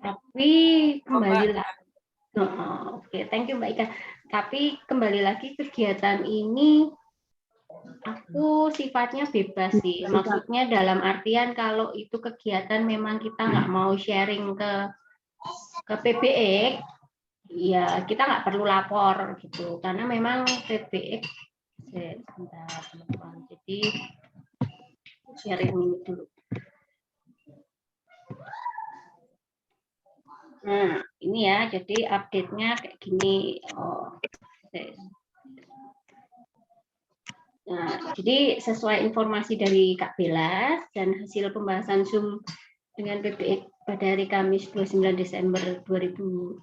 Tapi Oh, Mbak. kembali lagi, oke, thank you Mbak Ika. Tapi kembali lagi kegiatan ini aku sifatnya bebas sih. Maksudnya dalam artian kalau itu kegiatan memang kita nggak mau sharing ke PBX, ya kita nggak perlu lapor gitu. Karena memang PBX, sebentar teman-teman. Jadi sharing ini dulu. Nah, ini ya, jadi update-nya kayak gini. Nah, jadi sesuai informasi dari Kak Bella dan hasil pembahasan Zoom dengan PBX pada hari Kamis 29 Desember 2022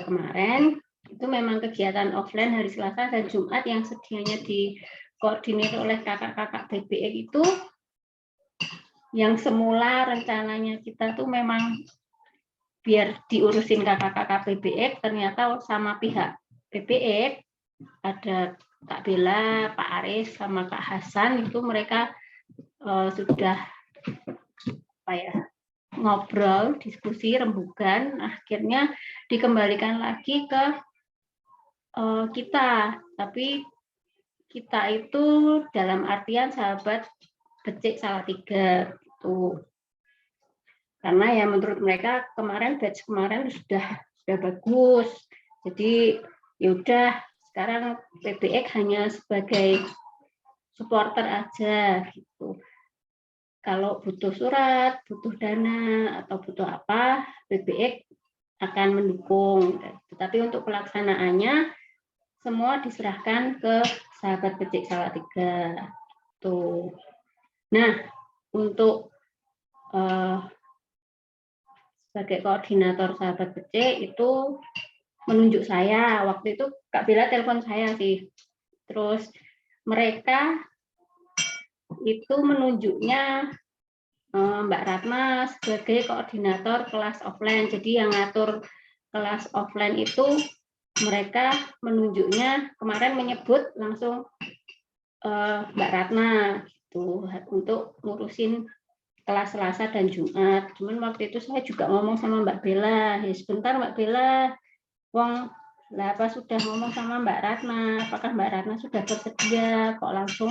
kemarin, itu memang kegiatan offline hari Selasa dan Jumat yang sedianya dikoordinir oleh kakak-kakak PBX itu yang semula rencananya kita tuh memang biar diurusin kakak-kakak PBX, ternyata sama pihak PBX ada Kak Bella, Pak Aris, sama Kak Hasan itu mereka sudah apa ya, ngobrol, diskusi, rembugan, akhirnya dikembalikan lagi ke kita. Tapi kita itu dalam artian sahabat becik Salatiga gitu. Karena ya menurut mereka kemarin batch kemarin sudah bagus. Jadi yaudah sekarang PBX hanya sebagai supporter aja gitu. Kalau butuh surat, butuh dana atau butuh apa, PBX akan mendukung. Tetapi untuk pelaksanaannya semua diserahkan ke sahabat becik Salatiga. Tuh. Nah, untuk sebagai koordinator sahabat becik itu menunjuk saya. Waktu itu Kak Bella telepon saya sih. Terus mereka itu menunjuknya Mbak Ratna sebagai koordinator kelas offline. Jadi yang ngatur kelas offline itu mereka menunjuknya kemarin menyebut langsung Mbak Ratna gitu untuk ngurusin kelas Selasa dan Jumat. Cuman waktu itu saya juga ngomong sama Mbak Bella, ya sebentar Mbak Bella, wong lah apa sudah ngomong sama Mbak Ratna, apakah Mbak Ratna sudah bersedia, kok langsung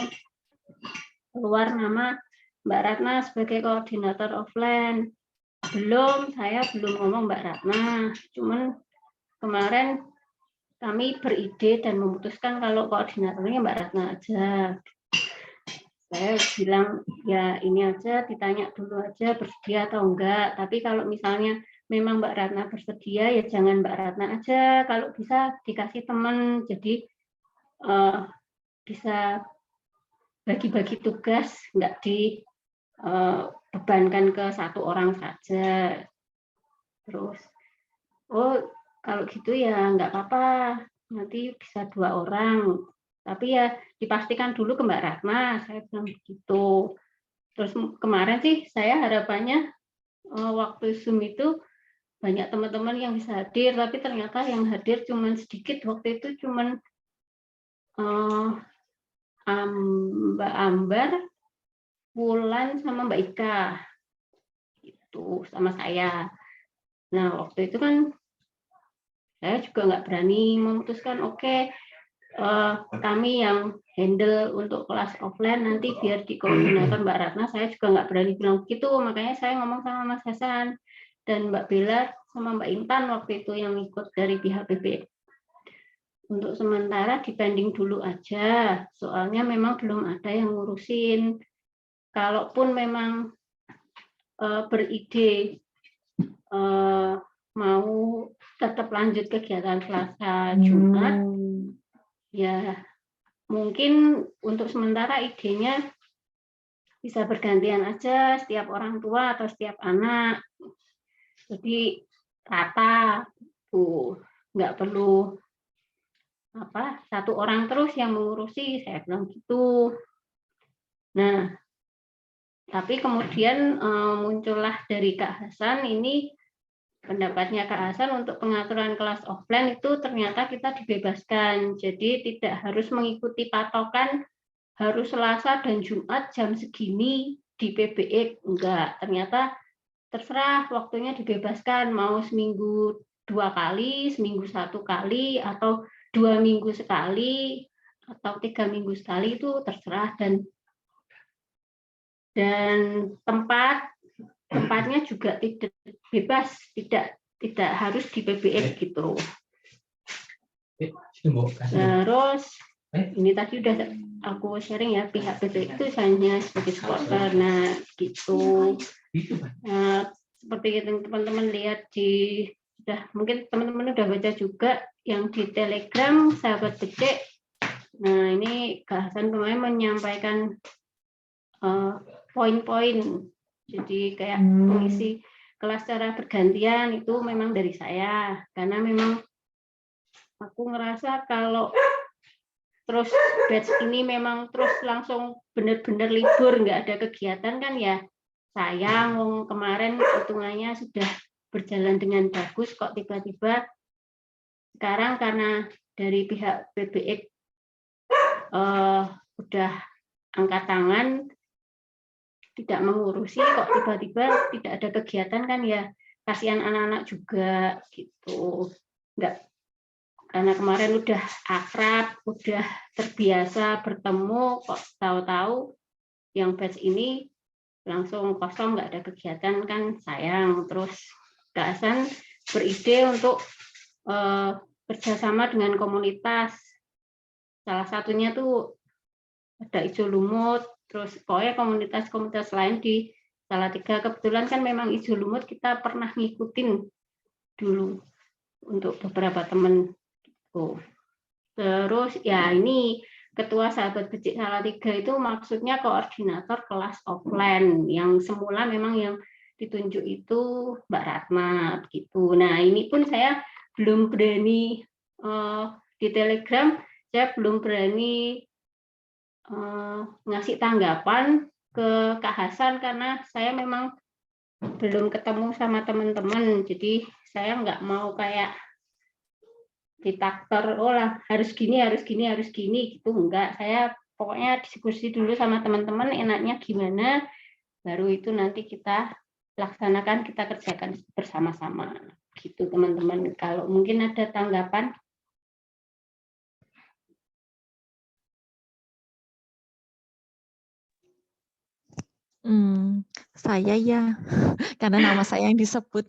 keluar nama Mbak Ratna sebagai koordinator offline. Belum, saya belum ngomong Mbak Ratna, cuman kemarin kami beride dan memutuskan kalau koordinatornya Mbak Ratna aja. Saya bilang ya ini aja ditanya dulu aja bersedia atau enggak, tapi kalau misalnya memang Mbak Ratna bersedia ya jangan Mbak Ratna aja, kalau bisa dikasih teman, jadi bisa bagi-bagi tugas, nggak dibebankan ke satu orang saja. Terus oh kalau gitu ya nggak apa-apa, nanti bisa 2 orang, tapi ya dipastikan dulu ke Mbak Ratna, saya bilang begitu. Terus kemarin sih saya harapannya waktu Zoom itu banyak teman-teman yang bisa hadir, tapi ternyata yang hadir cuma sedikit. Waktu itu cuma Mbak Ambar, Wulan, sama Mbak Ika, itu sama saya. Nah waktu itu kan saya juga nggak berani memutuskan, oke, kami yang handle untuk kelas offline nanti biar di koordinator Mbak Ratna, saya juga nggak berani bilang begitu, makanya saya ngomong sama Mas Hasan dan Mbak Bella sama Mbak Intan waktu itu yang ikut dari pihak PBX. Untuk sementara dipending dulu aja, soalnya memang belum ada yang ngurusin. Kalaupun memang beride mau tetap lanjut kegiatan Selasa Jumat, ya mungkin untuk sementara idenya bisa bergantian aja setiap orang tua atau setiap anak. Jadi rata, tuh nggak perlu satu orang terus yang mengurusi, saya bilang gitu. Nah, tapi kemudian muncullah dari Kak Hasan ini pendapatnya Kak Hasan untuk pengaturan kelas offline itu ternyata kita dibebaskan. Jadi tidak harus mengikuti patokan harus Selasa dan Jumat jam segini di PBX. Enggak, ternyata terserah waktunya dibebaskan, mau seminggu 2 kali, seminggu 1 kali, atau 2 minggu sekali, atau 3 minggu sekali, itu terserah. Dan tempatnya juga tidak bebas, tidak harus di PBX gitu. Terus ini tadi udah aku sharing ya, pihak PBX itu hanya sebagai supporter. Nah, gitu. Nah, seperti yang teman-teman lihat mungkin teman-teman udah baca juga yang di Telegram Sahabat Becek. Nah, ini Kak Hasan kemarin menyampaikan poin-poin. Jadi kayak mengisi kelas secara bergantian itu memang dari saya, karena memang aku ngerasa kalau terus batch ini memang terus langsung benar-benar libur, nggak ada kegiatan kan ya sayang. Kemarin hitungannya sudah berjalan dengan bagus, kok tiba-tiba sekarang karena dari pihak PBX udah angkat tangan tidak mengurusi, kok tiba-tiba tidak ada kegiatan kan ya, kasihan anak-anak juga gitu. Enggak, karena kemarin udah akrab, udah terbiasa bertemu, kok tahu-tahu yang batch ini langsung kosong, nggak ada kegiatan kan sayang. Terus Kak Hasan beride untuk kerjasama dengan komunitas. Salah satunya tuh ada Ijo Lumut, terus pokoknya komunitas-komunitas lain di Salatiga. Kebetulan kan memang Ijo Lumut kita pernah ngikutin dulu untuk beberapa teman. Terus ya ini Ketua Sahabat Becek Salatiga itu maksudnya koordinator kelas offline, yang semula memang yang ditunjuk itu Mbak Ratna gitu. Nah, ini pun saya belum berani di Telegram, saya belum berani ngasih tanggapan ke Kak Hasan karena saya memang belum ketemu sama teman-teman. Jadi saya nggak mau kayak ditaktor, oh lah harus gini gitu, enggak. Saya pokoknya diskusi dulu sama teman-teman enaknya gimana, baru itu nanti kita laksanakan, kita kerjakan bersama-sama gitu teman-teman. Kalau mungkin ada tanggapan. Saya ya, karena nama saya yang disebut.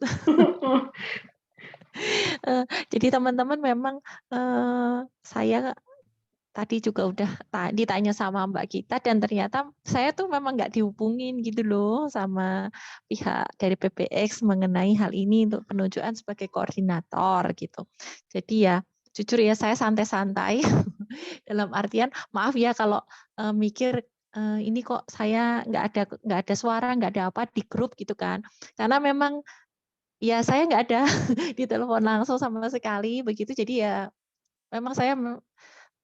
Jadi teman-teman memang saya tadi juga udah ditanya sama Mbak Gita, dan ternyata saya tuh memang nggak dihubungin gitu loh sama pihak dari PBX mengenai hal ini untuk penunjukan sebagai koordinator gitu. Jadi ya jujur ya saya santai-santai dalam artian maaf ya kalau mikir ini kok saya nggak ada suara, nggak ada apa di grup gitu kan, karena memang ya saya nggak ada di telepon langsung sama sekali begitu. Jadi ya memang saya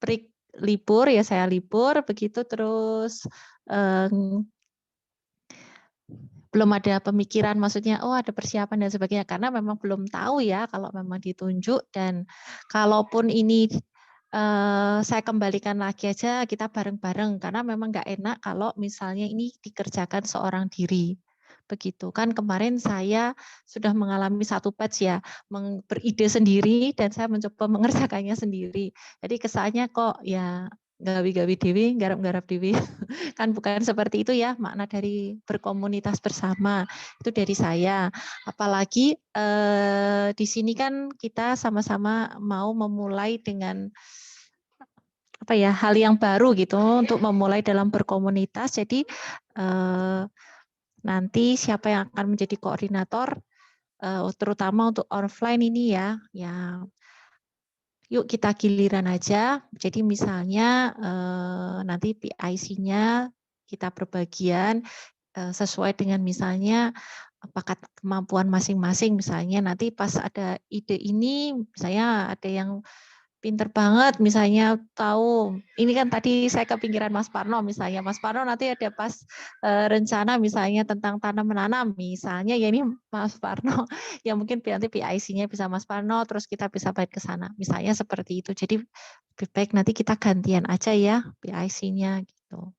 break libur ya, saya libur begitu, terus belum ada pemikiran maksudnya oh ada persiapan dan sebagainya, karena memang belum tahu ya kalau memang ditunjuk. Dan kalaupun ini saya kembalikan lagi aja kita bareng-bareng, karena memang nggak enak kalau misalnya ini dikerjakan seorang diri. Begitu kan, kemarin saya sudah mengalami satu batch ya, beride sendiri dan saya mencoba mengerjakannya sendiri. Jadi kesannya kok ya gawi-gawi dewi, garap-garap dewi. Kan bukan seperti itu ya makna dari berkomunitas bersama. Itu dari saya. Apalagi di sini kan kita sama-sama mau memulai dengan apa ya, hal yang baru gitu untuk memulai dalam berkomunitas. Jadi nanti siapa yang akan menjadi koordinator terutama untuk offline ini ya, yuk kita giliran aja. Jadi misalnya nanti PIC-nya kita berbagian sesuai dengan misalnya bakat kemampuan masing-masing. Misalnya nanti pas ada ide ini, misalnya ada yang pinter banget, misalnya tahu, ini kan tadi saya kepikiran Mas Parno, misalnya Mas Parno nanti ada pas rencana misalnya tentang tanam menanam, misalnya ya ini Mas Parno, ya mungkin nanti PIC-nya bisa Mas Parno, terus kita bisa balik ke sana, misalnya seperti itu. Jadi lebih baik nanti kita gantian aja ya PIC-nya gitu.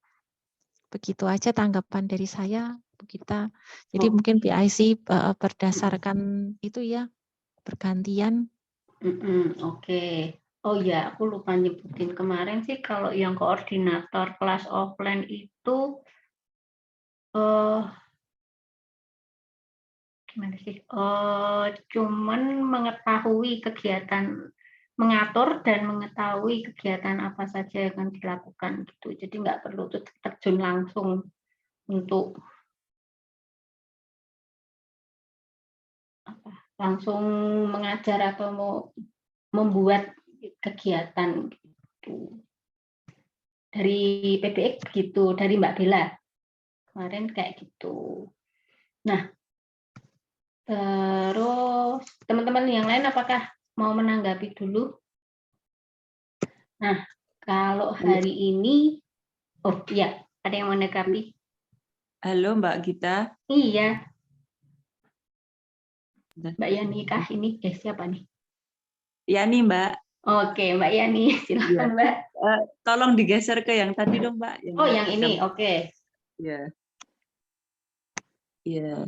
Begitu aja tanggapan dari saya. Bu Gita. Jadi mungkin PIC berdasarkan itu ya, bergantian. Oke. Oh ya, aku lupa nyebutin kemarin sih kalau yang koordinator kelas offline itu gimana sih? Cuman mengetahui kegiatan, mengatur dan mengetahui kegiatan apa saja yang akan dilakukan gitu. Jadi nggak perlu terjun langsung untuk langsung mengajar atau mau membuat kegiatan gitu. Dari PBX gitu, dari Mbak Bella kemarin kayak gitu. Nah, terus teman-teman yang lain apakah mau menanggapi dulu? Nah, kalau hari ini, oh iya, ada yang mau menanggapi? Halo Mbak Gita. Iya. Mbak Yani kah ini? Siapa nih? Yani Mbak. Oke, Mbak Yani, silakan Mbak. Tolong digeser ke yang tadi dong Mbak. Oh, yang ini, oke. Ya. Ya.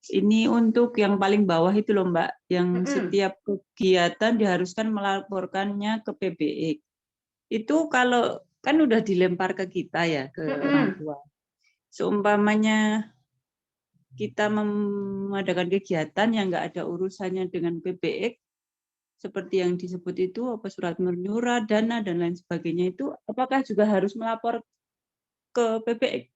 Ini untuk yang paling bawah itu loh Mbak, yang setiap kegiatan diharuskan melaporkannya ke PBX. Itu kalau kan udah dilempar ke kita ya, ke orang tua. Seumpamanya kita mengadakan kegiatan yang nggak ada urusannya dengan PBX, seperti yang disebut itu apa surat menyurat, dana dan lain sebagainya itu, apakah juga harus melapor ke PBX?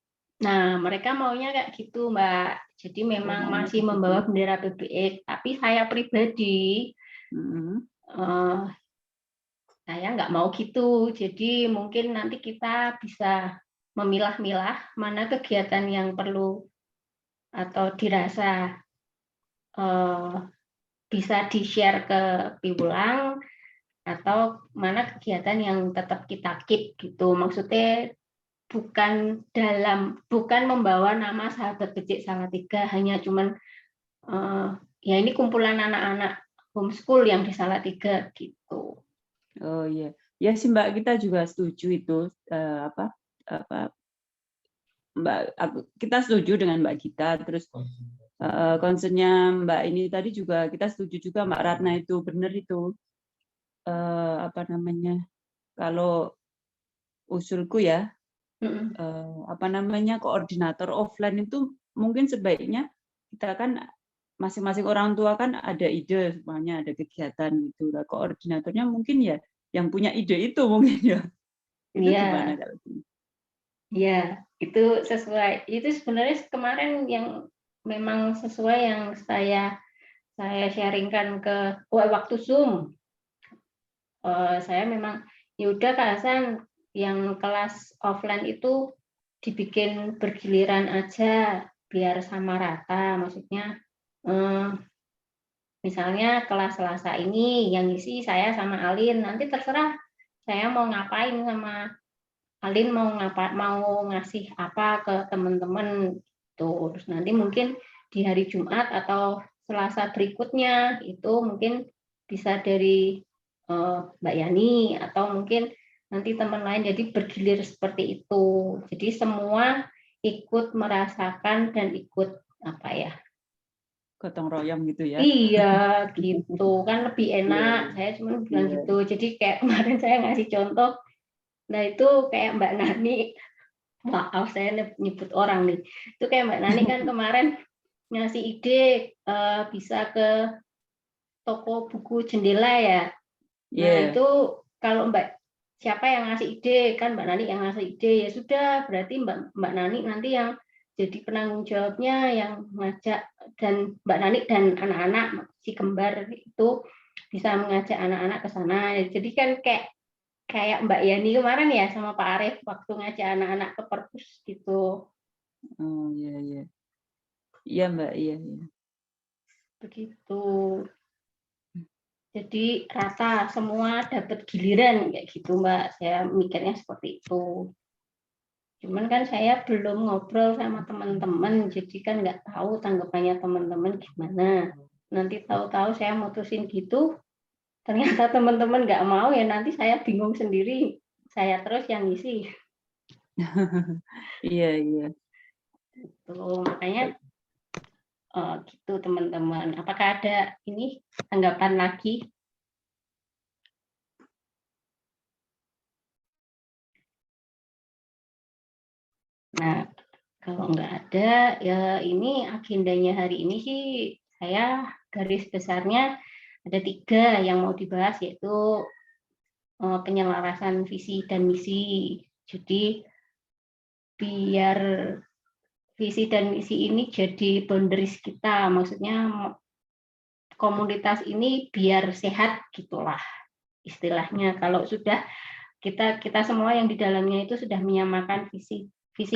Nah, mereka maunya kayak gitu, Mbak. Jadi memang masih membawa bendera PBX, tapi saya pribadi saya nggak mau gitu. Jadi mungkin nanti kita bisa memilah-milah mana kegiatan yang perlu atau dirasa bisa di-share ke Piwulang, atau mana kegiatan yang tetap kita keep gitu. Maksudnya bukan membawa nama Sahabat Becik Salatiga, hanya cuman ya ini kumpulan anak-anak homeschool yang di Salatiga gitu. Oh iya, ya sih Mbak, kita juga setuju itu kita setuju dengan Mbak Gita. Terus concernnya Mbak ini tadi juga kita setuju juga, Mbak Ratna itu benar itu kalau usulku ya koordinator offline itu mungkin sebaiknya kita kan masing-masing orang tua kan ada ide, semuanya ada kegiatan gitu. Nah, koordinatornya mungkin ya yang punya ide itu mungkin ya. Itu gimana kalau gitu? Ya, itu sesuai. Itu sebenarnya kemarin yang memang sesuai yang saya sharingkan ke waktu Zoom. Saya memang ya udah Kak Hasan, yang kelas offline itu dibikin bergiliran aja biar sama rata. Maksudnya misalnya kelas Selasa ini yang isi saya sama Alin, nanti terserah saya mau ngapain sama Alin, mau ngasih apa ke teman-teman tuh. Terus nanti mungkin di hari Jumat atau Selasa berikutnya itu mungkin bisa dari Mbak Yani atau mungkin nanti teman lain, jadi bergilir seperti itu. Jadi semua ikut merasakan dan ikut gotong royong gitu ya. Iya, gitu kan lebih enak. Saya cuma bilang gitu. Jadi kayak kemarin saya ngasih contoh. Nah, itu kayak Mbak Nani, maaf saya nyebut orang nih. Itu kayak Mbak Nani kan kemarin ngasih ide bisa ke toko buku jendela ya. Nah, itu kalau siapa yang ngasih ide, kan Mbak Nani yang ngasih ide, ya sudah, berarti Mbak Nani nanti yang jadi penanggung jawabnya, yang ngajak, dan Mbak Nani dan anak-anak si kembar itu bisa mengajak anak-anak ke sana. Jadi kan kayak Mbak Yani kemarin ya sama Pak Arief waktu ngajak anak-anak ke perpus gitu. Oh iya iya. Iya Mbak, iya. Begitu. Jadi rata semua dapat giliran kayak gitu Mbak. Saya mikirnya seperti itu. Cuman kan saya belum ngobrol sama teman-teman, jadi kan nggak tahu tanggapannya teman-teman gimana. Nanti tahu-tahu saya mutusin gitu, ternyata teman-teman nggak mau, ya nanti saya bingung sendiri. Saya terus yang ngisi. Iya iya. Tuh, makanya gitu teman-teman. Apakah ada ini tanggapan lagi? Nah, kalau nggak ada, ya ini agendanya hari ini sih saya garis besarnya ada 3 yang mau dibahas, yaitu penyelarasan visi dan misi. Jadi biar visi dan misi ini jadi boundaries kita, maksudnya komunitas ini biar sehat gitulah istilahnya. Kalau sudah kita semua yang di dalamnya itu sudah menyamakan visi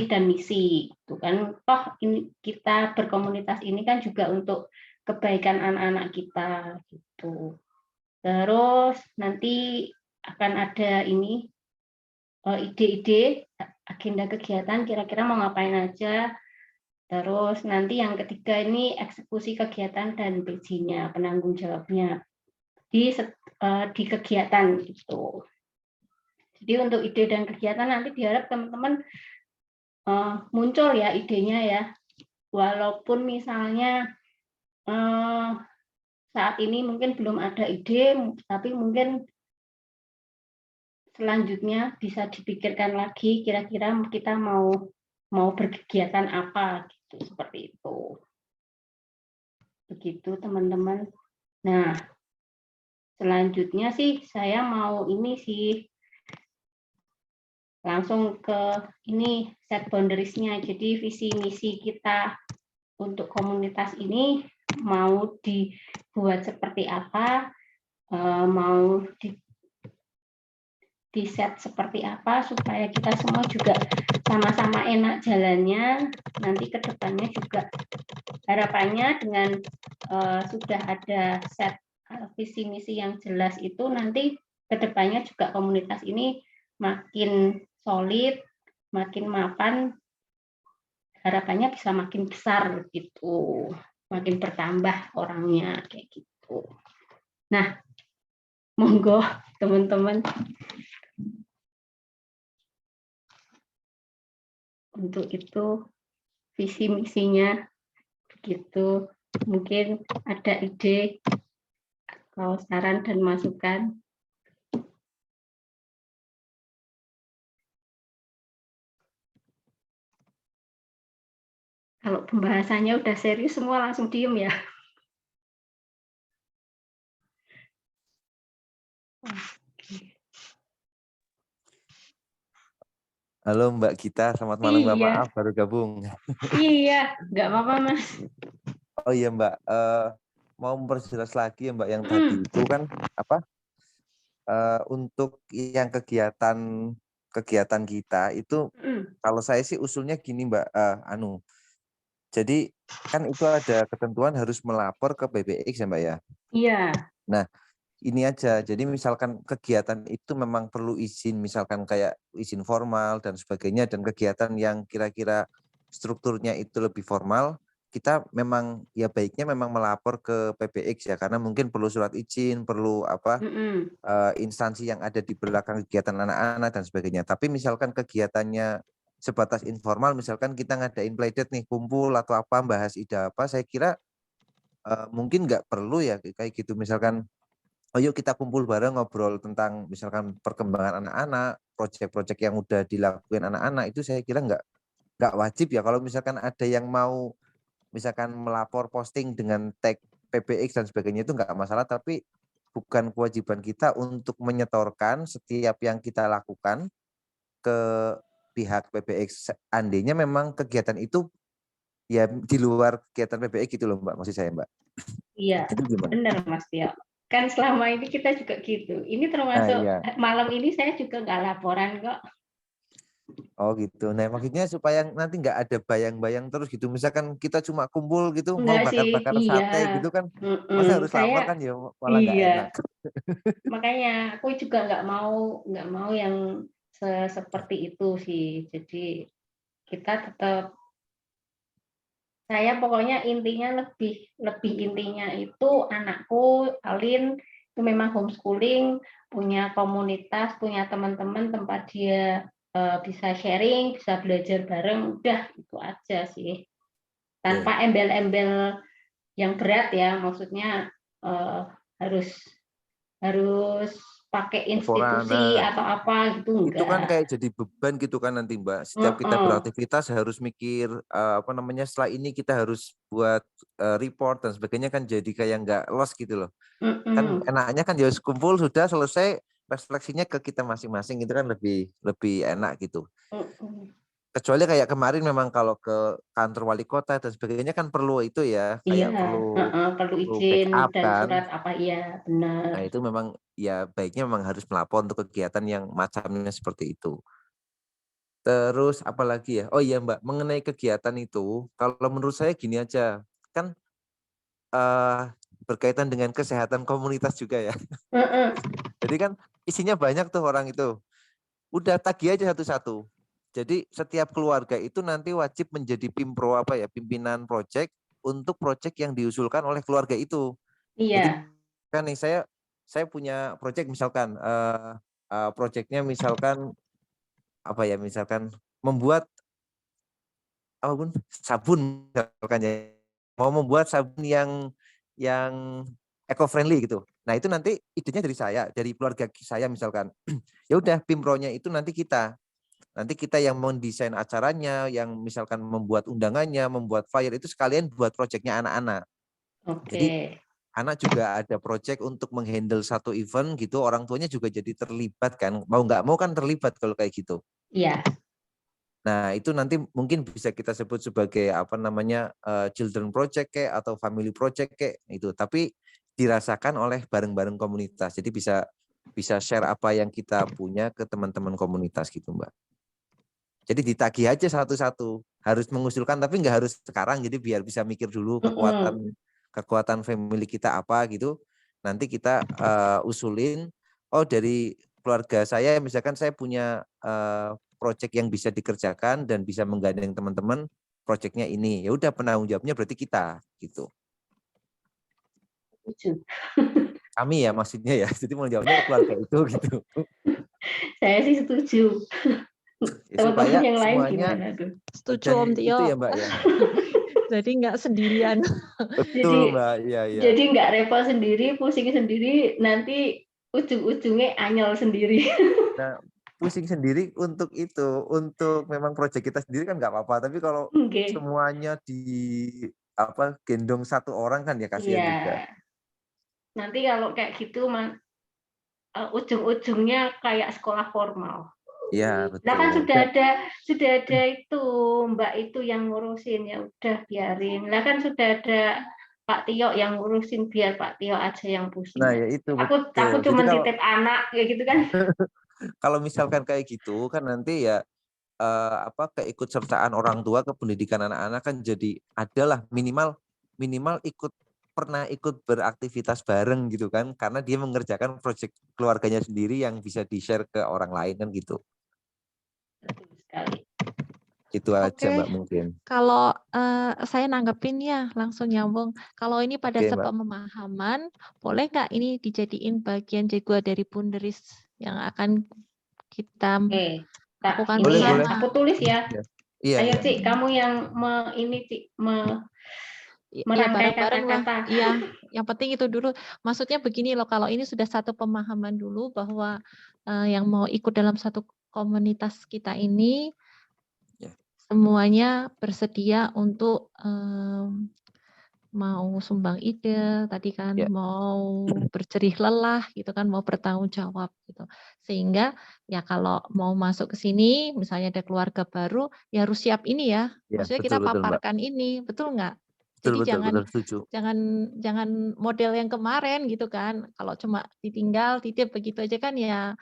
dan misi, itu kan toh ini kita berkomunitas ini kan juga untuk kebaikan anak-anak kita gitu. Terus nanti akan ada ini ide-ide agenda kegiatan kira-kira mau ngapain aja. Terus nanti yang ketiga ini eksekusi kegiatan dan PJ-nya, penanggung jawabnya di kegiatan itu. Jadi untuk ide dan kegiatan nanti diharap teman-teman muncul ya idenya ya. Walaupun misalnya saat ini mungkin belum ada ide, tapi mungkin selanjutnya bisa dipikirkan lagi kira-kira kita mau berkegiatan apa gitu, seperti itu. Begitu teman-teman. Nah, selanjutnya sih saya mau ini sih langsung ke ini set boundaries-nya. Jadi visi misi kita untuk komunitas ini mau dibuat seperti apa, mau di set seperti apa supaya kita semua juga sama-sama enak jalannya. Nanti ke depannya juga harapannya dengan sudah ada set visi misi yang jelas itu, nanti ke depannya juga komunitas ini makin solid, makin mapan, harapannya bisa makin besar gitu, makin bertambah orangnya kayak gitu. Nah, monggo teman-teman untuk itu visi misinya begitu. Mungkin ada ide atau saran dan masukan. Kalau pembahasannya udah serius semua langsung diem ya. Halo Mbak Gita, selamat malam Mbak. Iya. Maaf baru gabung. Iya, nggak apa-apa Mas. Oh iya Mbak, mau memperjelas lagi ya Mbak yang tadi itu kan apa? Untuk yang kegiatan kita itu kalau saya sih usulnya gini Mbak, jadi kan itu ada ketentuan harus melapor ke PBX ya Mbak ya. Iya. Nah, ini aja. Jadi misalkan kegiatan itu memang perlu izin, misalkan kayak izin formal dan sebagainya, dan kegiatan yang kira-kira strukturnya itu lebih formal, kita memang ya baiknya memang melapor ke PBX ya, karena mungkin perlu surat izin, perlu apa instansi yang ada di belakang kegiatan anak-anak dan sebagainya. Tapi misalkan kegiatannya sebatas informal, misalkan kita ngadain playdate nih, kumpul atau apa, bahas ide apa, saya kira mungkin nggak perlu ya kayak gitu. Misalkan oh yuk kita kumpul bareng ngobrol tentang misalkan perkembangan anak-anak, proyek-proyek yang udah dilakukan anak-anak, itu saya kira nggak wajib ya. Kalau misalkan ada yang mau misalkan melapor posting dengan tag PBX dan sebagainya itu nggak masalah, tapi bukan kewajiban kita untuk menyetorkan setiap yang kita lakukan ke pihak PBX. Andainya memang kegiatan itu ya di luar kegiatan PBX gitu loh Mbak, maksud saya Mbak. Iya, Itu gimana? benar Mas Tio. Kan selama ini kita juga gitu. Ini termasuk iya. malam ini saya juga nggak laporan kok. Oh gitu. Nah maksudnya supaya nanti nggak ada bayang-bayang terus gitu. Misalkan kita cuma kumpul gitu mau Enggak sih, bakar-bakar iya. sate gitu kan. Masa harus lapor kan ya malah nggak Iya. enak. Makanya aku juga nggak mau yang seperti itu sih. Jadi kita tetap, saya pokoknya intinya lebih intinya itu anakku Alin itu memang homeschooling, punya komunitas, punya teman-teman tempat dia bisa sharing, bisa belajar bareng, udah itu aja sih. Tanpa embel-embel yang berat ya, maksudnya harus pakai institusi atau apa gitu, itu kan enggak. kayak jadi beban gitu kan nanti Mbak. Setiap kita beraktivitas harus mikir setelah ini kita harus buat report dan sebagainya, kan jadi kayak nggak los gitu loh. Kan enaknya kan ya kumpul sudah selesai, refleksinya ke kita masing-masing, itu kan lebih enak gitu. Kecuali kayak kemarin memang kalau ke kantor wali kota dan sebagainya kan perlu itu ya, kayak perlu izin backup dan kan. surat apa ya, benar. Nah itu memang ya baiknya memang harus melapor untuk kegiatan yang macamnya seperti itu. Terus apalagi ya? Oh iya Mbak, mengenai kegiatan itu, kalau menurut saya gini aja, kan berkaitan dengan kesehatan komunitas juga ya. Jadi kan isinya banyak tuh orang itu. Udah tagih aja satu-satu. Jadi setiap keluarga itu nanti wajib menjadi pimpinan proyek untuk proyek yang diusulkan oleh keluarga itu. Jadi Iya. kan nih saya punya proyek misalkan proyeknya misalkan misalkan membuat sabun misalkan ya. Mau membuat sabun yang eco friendly gitu. Nah, itu nanti idenya dari keluarga saya misalkan. Ya udah Pimpronya itu nanti kita yang mendesain acaranya, yang misalkan membuat undangannya, membuat flyer, itu sekalian buat proyeknya anak-anak. Jadi anak juga ada proyek untuk menghandle satu event gitu, orang tuanya juga jadi terlibat kan, mau nggak mau kan terlibat kalau kayak gitu. Iya. Nah itu nanti mungkin bisa kita sebut sebagai children project kayak atau family project kayak itu, tapi dirasakan oleh bareng-bareng komunitas. Jadi bisa share apa yang kita punya ke teman-teman komunitas gitu Mbak. Jadi ditagih aja satu-satu. Harus mengusulkan tapi nggak harus sekarang. Jadi biar bisa mikir dulu kekuatan family kita apa gitu. Nanti kita usulin. Oh dari keluarga saya misalkan saya punya proyek yang bisa dikerjakan dan bisa menggandeng teman-teman. Proyeknya ini. Ya udah penanggung jawabnya berarti kita gitu. Kami ya maksudnya ya. Jadi menjawabnya keluarga itu gitu. Saya sih setuju. Supaya yang lain semuanya gimana tuh? Setuju Om Tio. Itu ya Mbak ya. Jadi nggak sendirian. Betul Mbak, iya. Jadi nggak repot sendiri, pusing sendiri, nanti ujung-ujungnya anyel sendiri. Nah, pusing sendiri untuk memang proyek kita sendiri kan nggak apa-apa. Tapi kalau semuanya gendong satu orang kan ya kasihan juga. Nanti kalau kayak gitu ujung-ujungnya kayak sekolah formal. Iya, betul. Nah kan sudah ada itu Mbak itu yang ngurusin, ya udah biarin. Lah kan sudah ada Pak Tio yang ngurusin, biar Pak Tio aja yang pusing. Nah, ya itu betul. Aku cuma titip anak kayak gitu kan. Kalau misalkan kayak gitu kan nanti ya keikutsertaan orang tua ke pendidikan anak-anak kan jadi adalah minimal pernah ikut beraktivitas bareng gitu kan, karena dia mengerjakan proyek keluarganya sendiri yang bisa di-share ke orang lain kan gitu. Sekali. Itu aja Mbak mungkin. Kalau saya nanggepin ya langsung nyambung. Kalau ini pada Mbak. sepemahaman, boleh nggak ini dijadiin bagian juga dari Punderis yang akan kita lakukan bersama? Aku tulis ya. Iya. Ayo Cik, kamu yang merangkai kata-kata. Iya, yang penting itu dulu. Maksudnya begini loh, kalau ini sudah satu pemahaman dulu bahwa yang mau ikut dalam satu komunitas kita ini semuanya bersedia untuk mau sumbang ide tadi kan, mau berjerih lelah gitu kan, mau bertanggung jawab gitu. Sehingga ya kalau mau masuk ke sini, misalnya ada keluarga baru, ya harus siap ini ya. Maksudnya kita paparkan ini, betul nggak? Jadi jangan model yang kemarin gitu kan. Kalau cuma ditinggal titip begitu aja kan ya.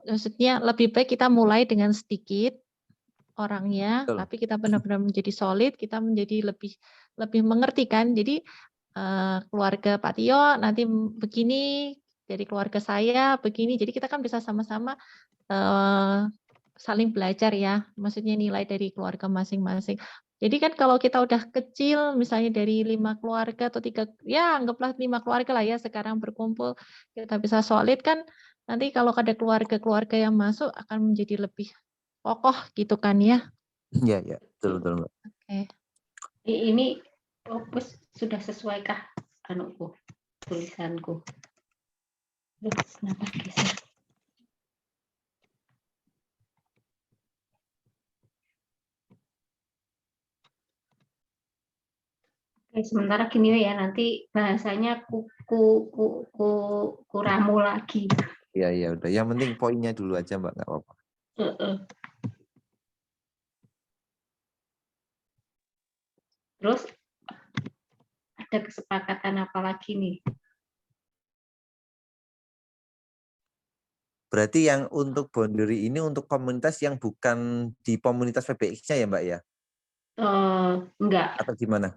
Maksudnya lebih baik kita mulai dengan sedikit orangnya, tapi kita benar-benar menjadi solid, kita menjadi lebih mengerti kan. Jadi keluarga Pak Tio nanti begini, dari keluarga saya begini. Jadi kita kan bisa sama-sama saling belajar ya. Maksudnya nilai dari keluarga masing-masing. Jadi kan kalau kita udah kecil, misalnya dari 5 keluarga atau 3, ya anggaplah 5 keluarga lah ya sekarang berkumpul, kita bisa solid kan. Nanti kalau ada keluarga-keluarga yang masuk akan menjadi lebih kokoh gitu kan ya. Iya, ya, betul, betul, Mbak. Oke. Ini fokus sudah sesuaikah anuku tulisanku? Kenapa geser? Oke, sementara gini ya, nanti bahasanya ku ramu lagi. Iya, iya, udah. Yang penting poinnya dulu aja, Mbak, nggak apa-apa. Terus ada kesepakatan apa lagi nih? Berarti yang untuk boundary ini untuk komunitas yang bukan di komunitas PBX-nya ya, Mbak ya? Enggak. Atau gimana?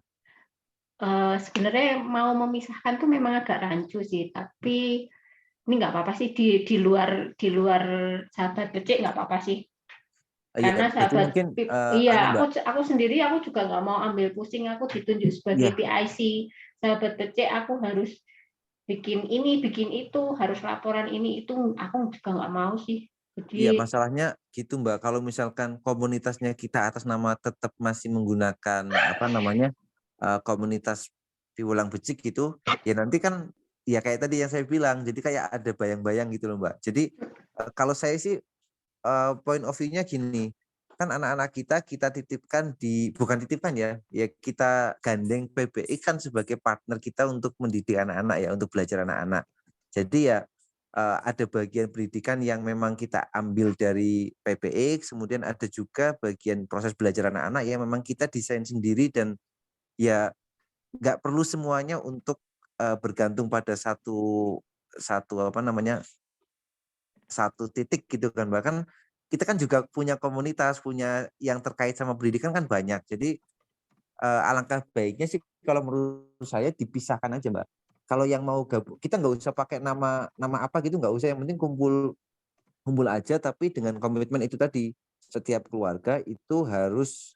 Sebenarnya mau memisahkan tuh memang agak rancu sih, tapi ini nggak apa-apa sih di luar sahabat becek nggak apa-apa sih. Karena Jadi sahabat mungkin iya, Mbak. aku sendiri aku juga nggak mau ambil pusing, aku ditunjuk sebagai PIC sahabat becek, aku harus bikin ini bikin itu, harus laporan ini itu, aku juga nggak mau sih. Iya, Jadi masalahnya gitu Mbak, kalau misalkan komunitasnya kita atas nama tetap masih menggunakan apa namanya komunitas Piwulang Becik gitu, ya nanti kan ya kayak tadi yang saya bilang, jadi kayak ada bayang-bayang gitu loh Mbak. Jadi kalau saya sih point of view-nya gini, kan anak-anak kita titipkan bukan titipkan ya kita gandeng PBI kan sebagai partner kita untuk mendidik anak-anak ya, untuk belajar anak-anak. Jadi ya ada bagian pendidikan yang memang kita ambil dari PBX, kemudian ada juga bagian proses belajar anak-anak yang memang kita desain sendiri dan ya nggak perlu semuanya untuk bergantung pada satu apa namanya satu titik gitu kan. Bahkan kita kan juga punya komunitas, punya yang terkait sama pendidikan kan banyak. Jadi alangkah baiknya sih kalau menurut saya dipisahkan aja Mbak. Kalau yang mau gabung, kita nggak usah pakai nama apa gitu, nggak usah. Yang penting kumpul aja, tapi dengan komitmen itu tadi, setiap keluarga itu harus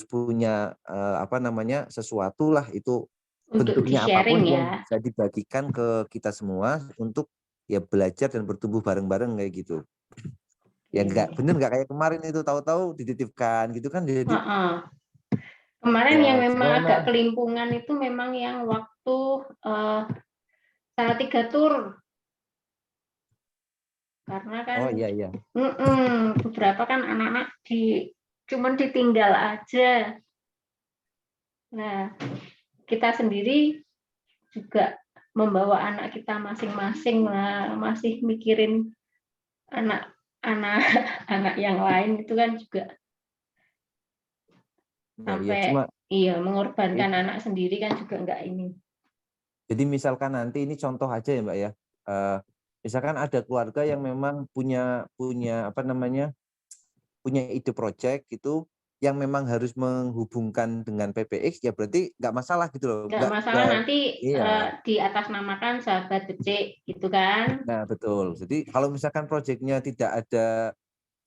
punya apa namanya sesuatu lah, itu untuk bentuknya apapun di-sharing yang ya. bisa dibagikan ke kita semua untuk ya belajar dan bertumbuh bareng-bareng kayak gitu. Ya nggak bener, nggak kayak kemarin itu tahu-tahu dititipkan gitu kan, jadi Kemarin yang ya memang agak gimana? kelimpungan itu memang yang waktu Salatiga Tour. Karena kan Oh iya. beberapa kan anak-anak cuman ditinggal aja. Nah, kita sendiri juga membawa anak kita masing-masing lah, masih mikirin anak yang lain itu kan juga Ya, sampai cuma mengorbankan anak sendiri kan juga enggak ini. jadi misalkan nanti ini contoh aja ya Mbak ya. Misalkan ada keluarga yang memang punya apa namanya? Punya ide project gitu yang memang harus menghubungkan dengan PBX, ya berarti nggak masalah gitu loh. Enggak masalah nanti Iya. di atas namakan sahabat becek gitu kan. Nah, betul. Jadi kalau misalkan projectnya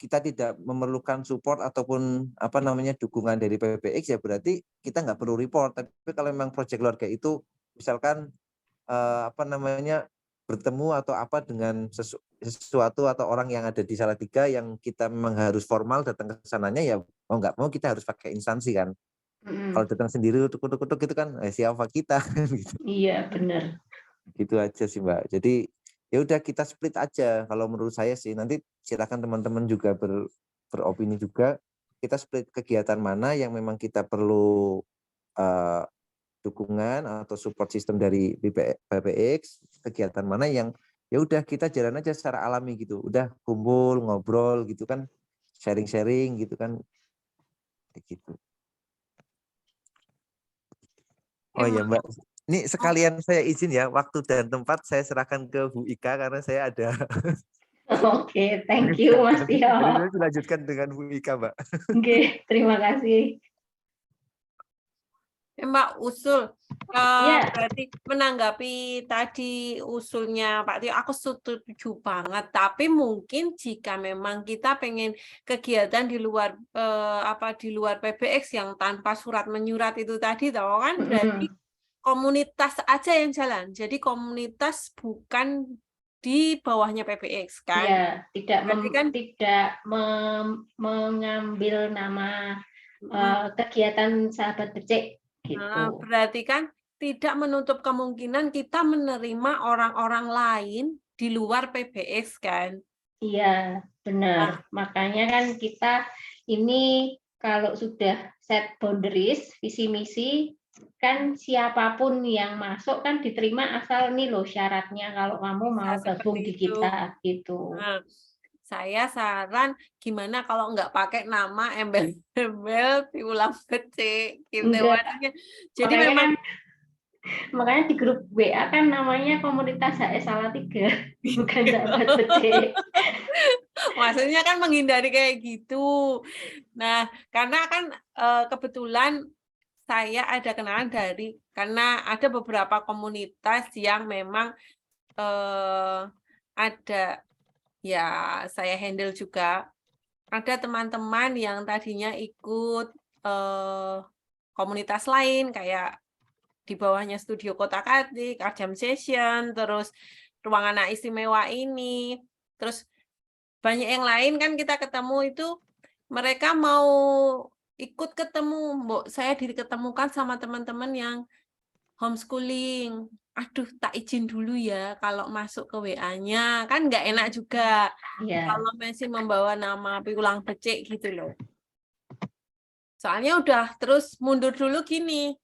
kita tidak memerlukan support ataupun apa namanya dukungan dari PBX, ya berarti kita nggak perlu report. Tapi kalau memang project keluarga itu misalkan apa namanya bertemu atau apa dengan sesuatu atau orang yang ada di Salatiga yang kita memang harus formal datang ke sananya, ya mau nggak mau kita harus pakai instansi kan. Kalau datang sendiri utuk-utuk gitu kan siapa kita gitu. Iya benar. Gitu aja sih Mbak. Jadi ya udah kita split aja kalau menurut saya sih. Nanti silakan teman-teman juga beropini juga. Kita split kegiatan mana yang memang kita perlu dukungan atau support system dari PBX, kegiatan mana yang ya udah kita jalan aja secara alami gitu. Udah kumpul, ngobrol gitu kan, sharing-sharing gitu kan. Kayak gitu. Oh iya Mbak, ini sekalian saya izin ya, waktu dan tempat saya serahkan ke Bu Ika karena saya ada. Oke, thank you Mas Tio. Jadi saya dilanjutkan dengan Bu Ika Mbak. Oke, terima kasih. Mbak usul, Ya. berarti menanggapi tadi usulnya Pak Tio, aku setuju banget. Tapi mungkin jika memang kita pengen kegiatan di luar di luar PBX yang tanpa surat menyurat itu tadi, tahu kan? Berarti komunitas aja yang jalan. Jadi komunitas bukan di bawahnya PBX kan. Ya, tidak Berarti kan mengambil nama kegiatan sahabat becek gitu. berarti kan tidak menutup kemungkinan kita menerima orang-orang lain di luar PBX kan. Iya, benar. Makanya kan kita ini kalau sudah set boundaries, visi misi, kan siapapun yang masuk kan diterima asal nih loh syaratnya kalau kamu mau gabung di kita gitu. Nah, saya saran gimana kalau nggak pakai nama embel-embel Piulang Becek gitu. Enggak. Jadi Makanya memang makanya di grup WA kan namanya komunitas HS Salatiga, bukan sahabat becek. maksudnya kan menghindari kayak gitu. Nah, karena kan kebetulan saya ada kenalan karena ada beberapa komunitas yang memang ada, ya saya handle juga. Ada teman-teman yang tadinya ikut komunitas lain kayak di bawahnya Studio Kotak-Atik, Art Jam Session, terus Ruang Anak Istimewa ini, terus banyak yang lain kan kita ketemu itu mereka mau ikut ketemu, saya diketemukan sama teman-teman yang homeschooling. Aduh, tak izin dulu ya kalau masuk ke WA-nya, kan nggak enak juga kalau masih membawa nama Piulang Becek gitu loh. Soalnya udah terus mundur dulu gini,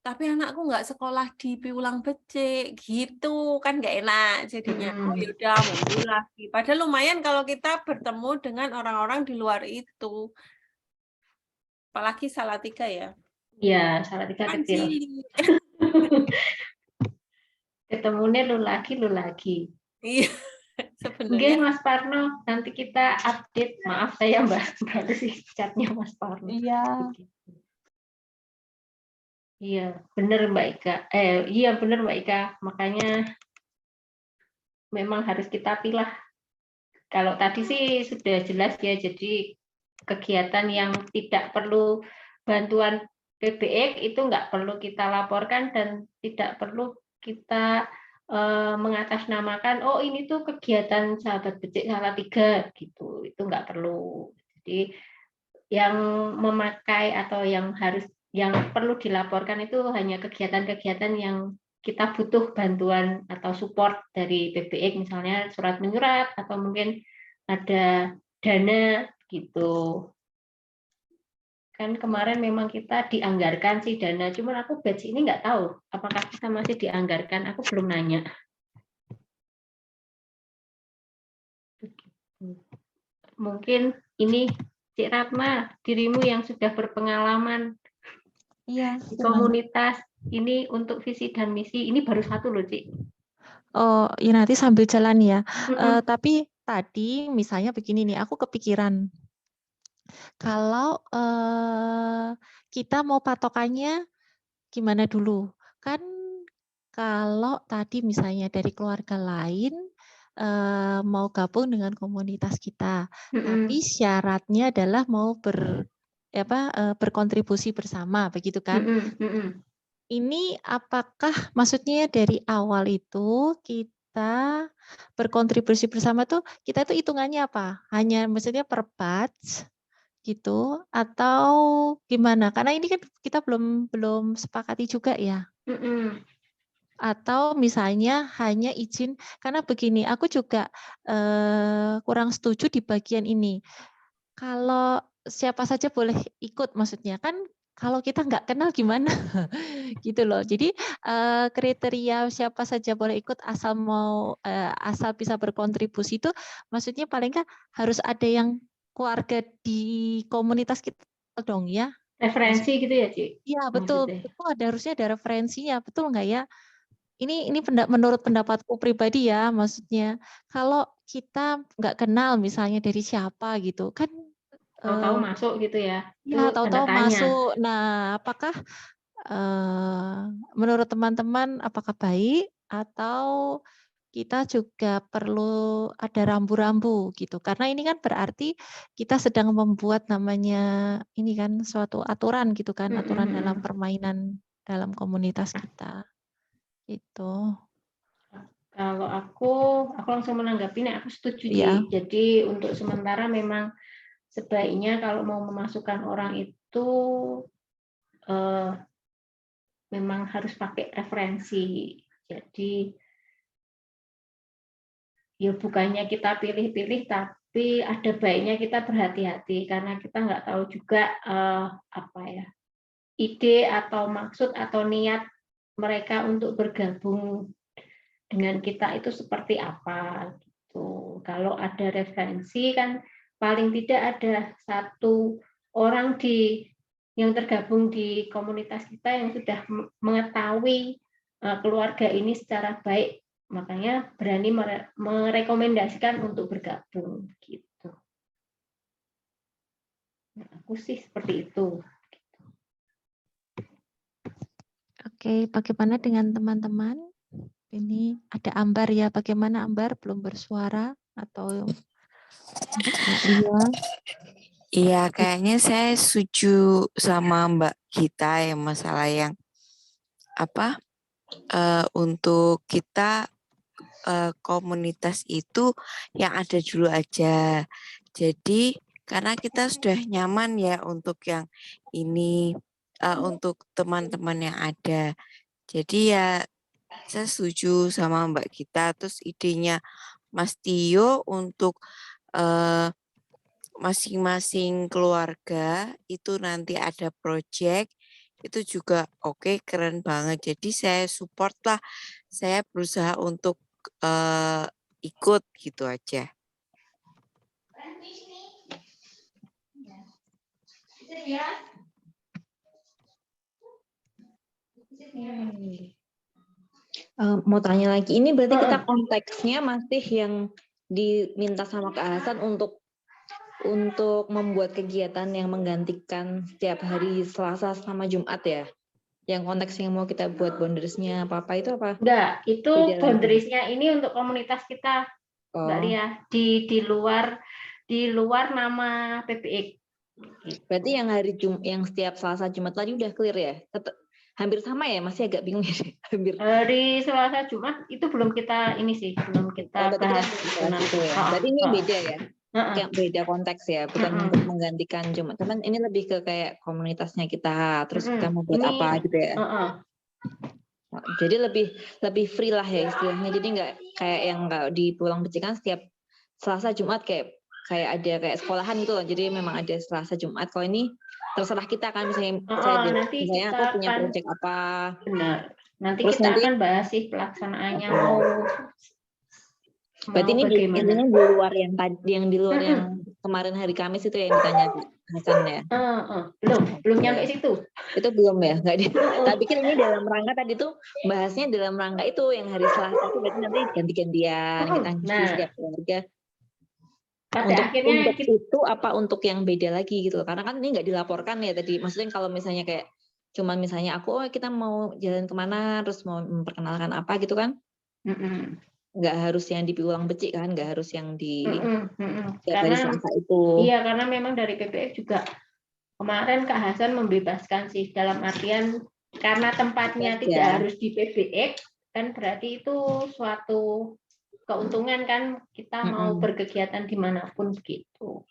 tapi anakku nggak sekolah di Piulang Becek gitu, kan nggak enak jadinya. Oh yaudah mundur lagi. Padahal lumayan kalau kita bertemu dengan orang-orang di luar itu. Apalagi Salatiga ya. Iya, Salatiga kecil. Ketemunya lu lagi. Iya, Oke, sebenarnya. Mas Parno, nanti kita update. Maaf saya baru sih chatnya Mas Parno. Iya. Iya, benar Mbak Ika. Iya benar Mbak Ika. Makanya memang harus kita pilih. Kalau tadi sih sudah jelas ya. Jadi kegiatan yang tidak perlu bantuan PBX itu nggak perlu kita laporkan dan tidak perlu kita mengatasnamakan, oh ini tuh kegiatan sahabat becek Salatiga gitu, itu nggak perlu. Jadi yang memakai atau yang perlu dilaporkan itu hanya kegiatan-kegiatan yang kita butuh bantuan atau support dari PBX, misalnya surat menyurat atau mungkin ada dana gitu. Kan kemarin memang kita dianggarkan sih dana, cuman aku batch ini nggak tahu apakah kita masih dianggarkan, aku belum nanya. Mungkin ini Cik Ratma, dirimu yang sudah berpengalaman di komunitas ini untuk visi dan misi, ini baru satu loh Cik. Oh ya nanti sambil jalan ya. Tapi tadi misalnya begini nih, aku kepikiran. Kalau kita mau patokannya gimana dulu? Kan kalau tadi misalnya dari keluarga lain mau gabung dengan komunitas kita, tapi syaratnya adalah mau berkontribusi bersama, begitu kan? Ini apakah maksudnya dari awal itu kita berkontribusi bersama tuh kita tuh hitungannya apa? Hanya maksudnya per batch gitu atau gimana? Karena ini kan kita belum sepakati juga ya. Atau misalnya hanya izin, karena begini, aku juga kurang setuju di bagian ini. Kalau siapa saja boleh ikut, maksudnya kan kalau kita nggak kenal gimana, gitu loh. Jadi kriteria siapa saja boleh ikut asal bisa berkontribusi itu, maksudnya paling nggak harus ada yang keluarga di komunitas kita dong ya. Referensi gitu ya Cik? Iya betul, harusnya ada referensinya, betul nggak ya? Ini menurut pendapatku pribadi ya, maksudnya kalau kita nggak kenal misalnya dari siapa gitu kan, tahu-tahu masuk gitu ya? Ya tahu-tahu masuk. Nah, apakah menurut teman-teman apakah baik atau kita juga perlu ada rambu-rambu gitu? Karena ini kan berarti kita sedang membuat namanya ini kan suatu aturan gitu kan, aturan dalam permainan dalam komunitas kita. Itu. Kalau aku langsung menanggapi nih, aku setuju Ji. Iya. Jadi untuk sementara memang sebaiknya kalau mau memasukkan orang itu memang harus pakai referensi. Jadi ya bukannya kita pilih-pilih, tapi ada baiknya kita berhati-hati karena kita nggak tahu juga ide atau maksud atau niat mereka untuk bergabung dengan kita itu seperti apa gitu. Kalau ada referensi kan paling tidak ada satu orang yang tergabung di komunitas kita yang sudah mengetahui keluarga ini secara baik, makanya berani merekomendasikan untuk bergabung gitu. Nah, aku sih seperti itu. Oke, bagaimana dengan teman-teman? Ini ada Ambar ya, bagaimana Ambar belum bersuara atau iya? Iya, kayaknya saya setuju sama Mbak Gita ya masalah yang untuk kita komunitas itu yang ada dulu aja. Jadi karena kita sudah nyaman ya untuk yang ini untuk teman-teman yang ada. Jadi ya saya setuju sama Mbak Gita. Terus idenya Mas Tio untuk masing-masing keluarga itu nanti ada project itu juga oke, keren banget. Jadi saya support lah, saya berusaha untuk ikut gitu aja. Mau tanya lagi, ini berarti kita konteksnya masih yang diminta sama Kak Hasan untuk membuat kegiatan yang menggantikan setiap hari Selasa sama Jumat ya? Yang konteksnya mau kita buat boundariesnya apa-apa itu apa? Enggak, itu Beda lagi. boundariesnya ini untuk komunitas kita, Mbak Oh, Lia, di luar nama PPX. berarti yang yang setiap Selasa Jumat tadi udah clear ya? Hampir sama ya, masih agak bingung ya. Hampir. Hari Selasa Jumat itu belum kita belum kita Berarti bahas. kita bahas itu ya. Berarti ini beda ya? Kayak beda konteks ya, bukan untuk menggantikan Jumat. Cuman ini lebih ke kayak komunitasnya kita, terus kita mau buat apa gitu ya. Jadi lebih free lah ya istilahnya. Jadi nggak kayak yang nggak di Pulang Becikan setiap Selasa Jumat kayak ada kayak sekolahan gitu loh. Jadi memang ada Selasa Jumat. Kalau ini terserah kita kan, misalnya aku punya project apa. Benar. Nanti terus kita akan bahas sih pelaksanaannya mau. Berarti ini intinya di luar yang di luar yang kemarin hari Kamis itu yang ditanya Hasan ya? Belum nyampe situ. Itu belum ya? Nggak tak pikir ini dalam rangka tadi tuh bahasnya dalam rangka itu yang hari Selasa itu berarti nanti ganti-gantian kita ngisi setiap keluarga. Untuk itu apa untuk yang beda lagi gitu? Karena kan ini nggak dilaporkan ya tadi. Maksudnya kalau misalnya kayak cuman misalnya kita mau jalan kemana terus mau memperkenalkan apa gitu kan? Nggak harus yang di Pulang Becik kan, nggak harus yang di hari Selasa itu. Iya, karena memang dari PPX juga kemarin Kak Hasan membebaskan sih, dalam artian karena tempatnya tidak harus di PPX kan berarti itu suatu keuntungan kan, kita mau berkegiatan dimanapun begitu.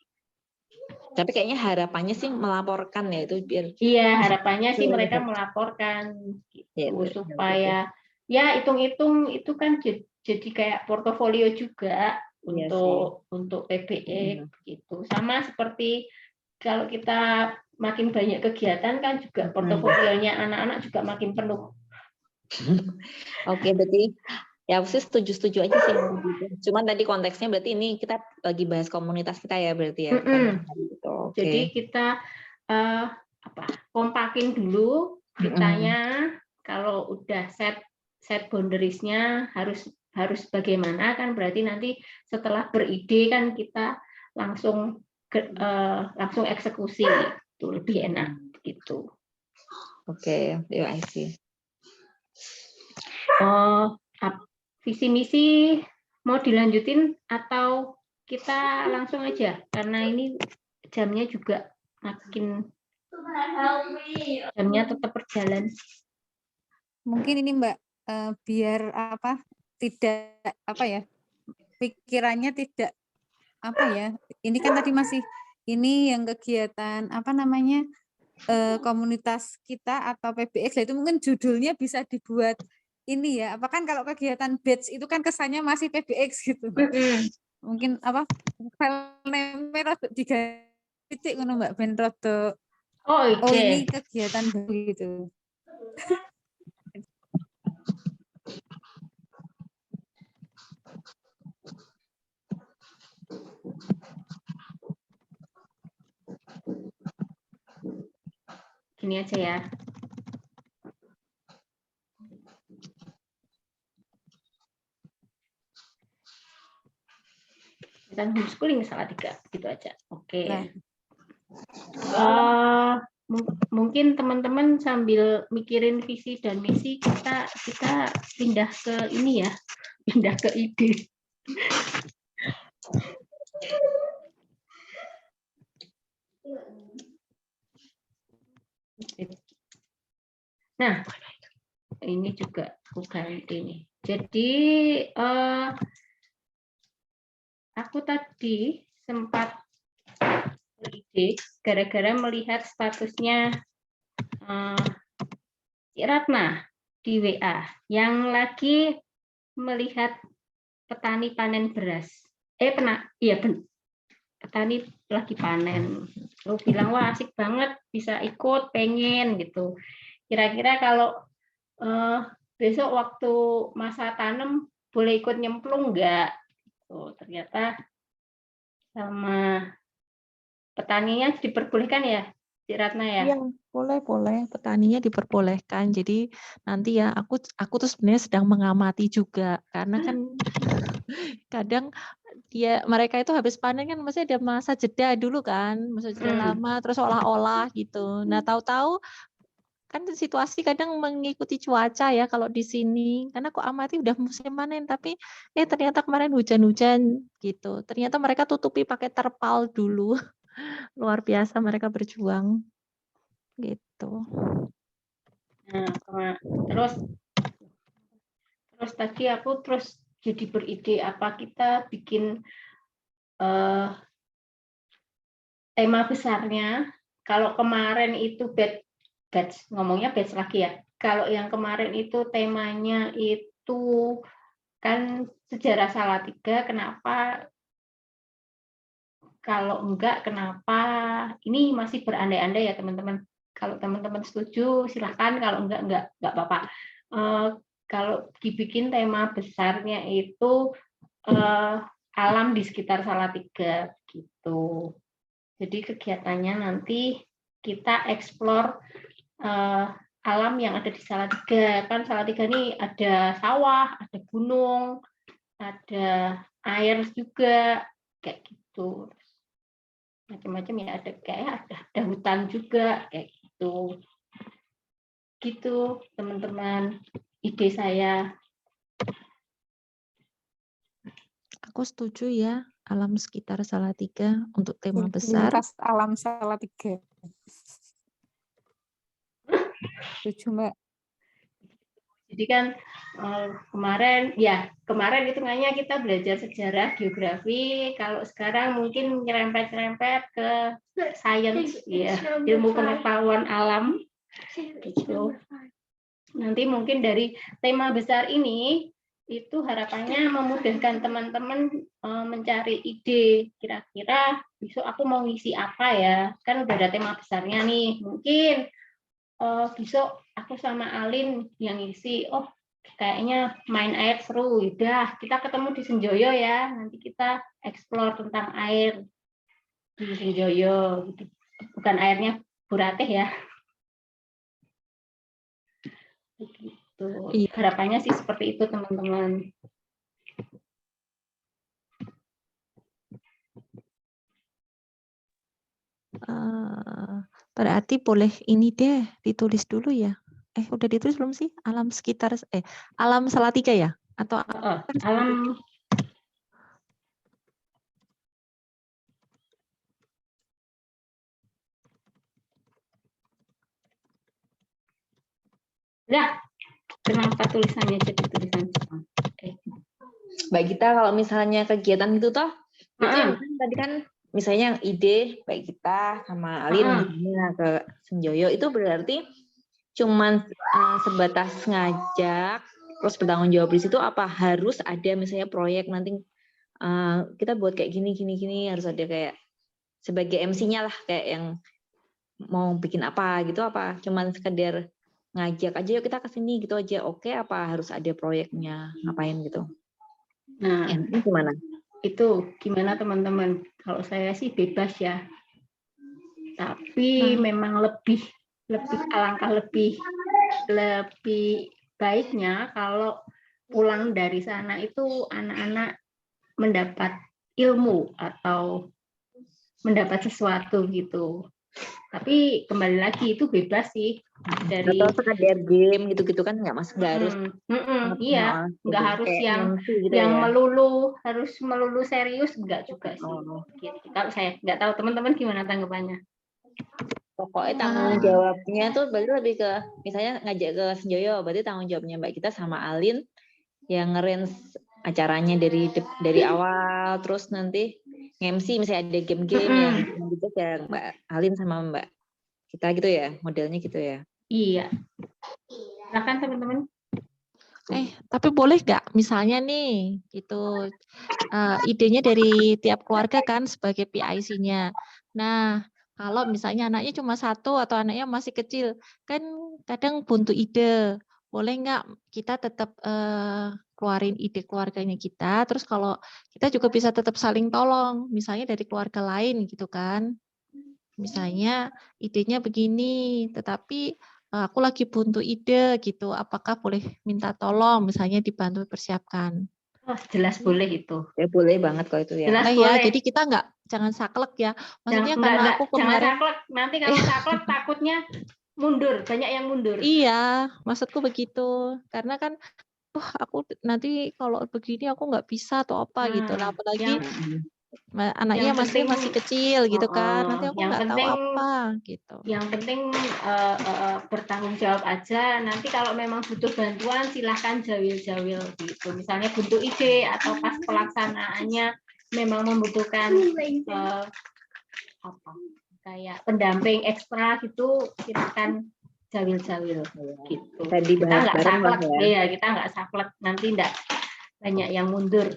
Tapi kayaknya harapannya sih melaporkan ya itu biar. Iya, harapannya sih mereka melaporkan gitu, supaya ya hitung-hitung itu kan jadi kayak portofolio juga untuk PPX gitu. Sama seperti kalau kita makin banyak kegiatan kan juga portofolionya anak-anak juga makin penuh. Oke, berarti ya aku sih setuju aja sih. Cuman tadi konteksnya berarti ini kita lagi bahas komunitas kita ya berarti ya. Jadi kita kompakin dulu kitanya, kalau udah set boundariesnya harus bagaimana kan, berarti nanti setelah beride kan kita langsung eksekusi itu lebih enak gitu. Oke, I see. Visi misi mau dilanjutin atau kita langsung aja, karena ini jamnya juga jamnya tetap berjalan. Mungkin ini Mbak, biar tidak apa ya, pikirannya tidak apa ya, ini kan tadi masih ini yang kegiatan apa namanya komunitas kita atau PBX lah, itu mungkin judulnya bisa dibuat ini ya, apa kan kalau kegiatan batch itu kan kesannya masih PBX gitu. Mungkin apa file name rada diganti ngono Mbak ben rada Oh, ini kegiatan baru gitu. Gini aja ya. Dan homeschooling Salatiga, gitu aja. Oke. Mungkin teman-teman sambil mikirin visi dan misi, kita pindah ke ini ya, pindah ke ide. Nah, ini juga aku ganti nih. Jadi aku tadi sempat beride gara-gara melihat statusnya Cik Ratna di WA yang lagi melihat petani panen beras. Petani lagi panen. Lu bilang wah asik banget, bisa ikut, pengen gitu. Kira-kira kalau besok waktu masa tanam boleh ikut nyemplung nggak? Oh, ternyata sama petaninya diperbolehkan ya, Cik Ratna ya? Iya, boleh. Petaninya diperbolehkan. Jadi nanti ya aku tuh sebenarnya sedang mengamati juga karena kan kadang mereka itu habis panen kan masih ada masa jeda dulu kan, masa jeda lama terus olah-olah gitu. Nah, tahu-tahu kan situasi kadang mengikuti cuaca ya kalau di sini. Karena aku amati udah musim panen tapi ternyata kemarin hujan-hujan gitu. Ternyata mereka tutupi pakai terpal dulu. Luar biasa mereka berjuang. Gitu. Nah, terus tadi aku jadi beride apa kita bikin tema besarnya. Kalau kemarin itu ngomongnya batch lagi ya. Kalau yang kemarin itu temanya itu kan sejarah Salatiga, kenapa? Kalau enggak, kenapa? Ini masih berandai-andai ya teman-teman. Kalau teman-teman setuju, silahkan. Kalau enggak apa-apa. Kalau dibikin tema besarnya itu alam di sekitar Salatiga gitu. Jadi kegiatannya nanti kita eksplor alam yang ada di Salatiga. Kan Salatiga ini ada sawah, ada gunung, ada air juga, kayak gitu. Macam-macam ya, ada hutan juga kayak gitu teman-teman, ide saya. Aku setuju ya, alam sekitar Salatiga untuk tema besar. Alam Salatiga. Setuju Mbak. Jadi kan kemarin hitungannya kita belajar sejarah, geografi. Kalau sekarang mungkin nyerempet-nyerempet ke sains, ya, ilmu pengetahuan alam. Gitu. Nanti mungkin dari tema besar ini itu harapannya memudahkan teman-teman mencari ide. Kira-kira besok aku mau ngisi apa ya? Kan udah ada tema besarnya nih. Mungkin besok aku sama Alin yang ngisi, kayaknya main air seru, udah kita ketemu di Senjoyo ya, nanti kita explore tentang air di Senjoyo, bukan airnya Burateh ya. Begitu. Harapannya sih seperti itu teman-teman. Berarti boleh ini deh ditulis dulu ya. Udah ditulis belum sih? Alam sekitar alam Salatiga ya? Atau alam ya, kenapa tulisannya jadi tulisan Jepang? Mbak Gita, kalau misalnya kegiatan itu toh, itu yang tadi kan misalnya yang ide Mbak Gita sama Alin misalnya ke Senjoyo, itu berarti cuman sebatas ngajak, terus bertanggung jawab di situ, apa harus ada misalnya proyek nanti kita buat kayak gini, harus ada kayak sebagai MC-nya lah, kayak yang mau bikin apa gitu, apa cuman sekedar ngajak aja yuk kita kesini gitu aja, oke, apa harus ada proyeknya, ngapain gitu? Nah, Ini gimana? Itu gimana teman-teman? Kalau saya sih bebas ya, tapi memang alangkah lebih baiknya kalau pulang dari sana itu anak-anak mendapat ilmu atau mendapat sesuatu gitu. Tapi kembali lagi itu bebas sih, dari atau sekadar game gitu-gitu kan nggak harus iya, nggak harus yang gitu yang ya. harus melulu serius, enggak juga sih. Gitu. Kalau saya nggak tahu teman-teman gimana tanggapannya. Pokoknya tanggung jawabnya tuh berarti lebih ke misalnya ngajak ke Senjoyo, berarti tanggung jawabnya Mbak Gita sama Alin yang nge-range acaranya dari awal, terus nanti MC misalnya ada game-game yang gitu ya Mbak Alin sama Mbak Gita gitu ya, modelnya gitu ya. Iya. Silakan teman-teman. Tapi boleh nggak misalnya nih itu idenya dari tiap keluarga kan sebagai PIC-nya. Nah, kalau misalnya anaknya cuma satu atau anaknya masih kecil, kan kadang buntu ide. Boleh nggak kita tetap keluarin ide keluarganya kita, terus kalau kita juga bisa tetap saling tolong, misalnya dari keluarga lain gitu kan. Misalnya idenya begini, tetapi aku lagi buntu ide gitu, apakah boleh minta tolong misalnya dibantu persiapkan? Oh, jelas boleh itu. Ya boleh banget kalau itu ya. Jelas Nah, boleh. ya, jadi kita jangan saklek ya. Maksudnya karena aku jangan kemarin saklek. Nanti kalau saklek takutnya mundur, banyak yang mundur. iya, maksudku begitu. Karena kan aku nanti kalau begini aku nggak bisa atau apa gitu. Nah, apalagi anaknya masih kecil gitu kan. Nanti aku nggak tahu apa gitu. Yang penting bertanggung jawab aja. Nanti kalau memang butuh bantuan silahkan jawil-jawil gitu. Misalnya butuh ide atau pas pelaksanaannya memang membutuhkan kayak pendamping ekstra gitu, silahkan jawil-jawil gitu. Kita nggak saklek ya. Kita nggak saklek, nanti nggak banyak yang mundur.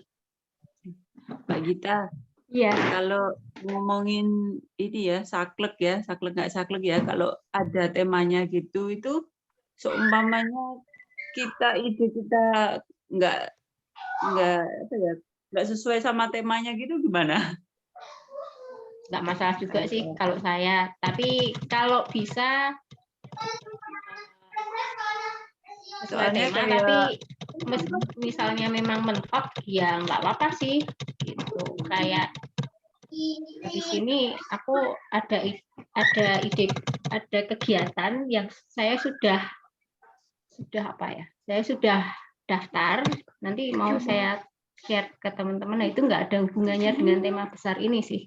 Mbak Gita, iya. Kalau ngomongin ini ya, saklek nggak saklek ya, kalau ada temanya gitu, itu seumpamanya ide kita nggak sesuai sama temanya gitu gimana? Nggak masalah juga sih kalau saya, tapi kalau bisa soalnya tema, tapi misalnya memang mentok ya nggak apa-apa sih gitu. Kayak di sini aku ada ide, ada kegiatan yang saya sudah daftar, nanti mau saya share ke teman-teman. Nah, itu nggak ada hubungannya dengan tema besar ini sih.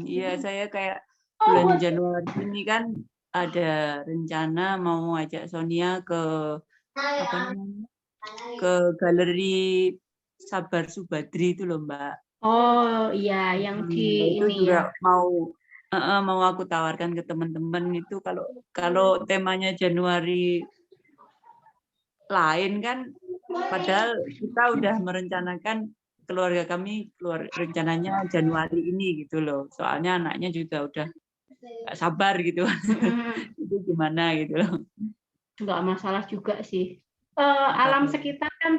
Iya, saya kayak bulan Januari ini kan ada rencana mau ajak Sonia ke galeri Sabar Subadri itu loh, Mbak. Oh iya, yang di itu ini juga ya. mau aku tawarkan ke teman-teman itu, kalau temanya Januari lain kan, padahal kita udah merencanakan keluarga kami rencananya Januari ini gitu loh. Soalnya anaknya juga udah nggak sabar gitu. Itu gimana gitu loh. Nggak masalah juga sih. Alam sekitar kan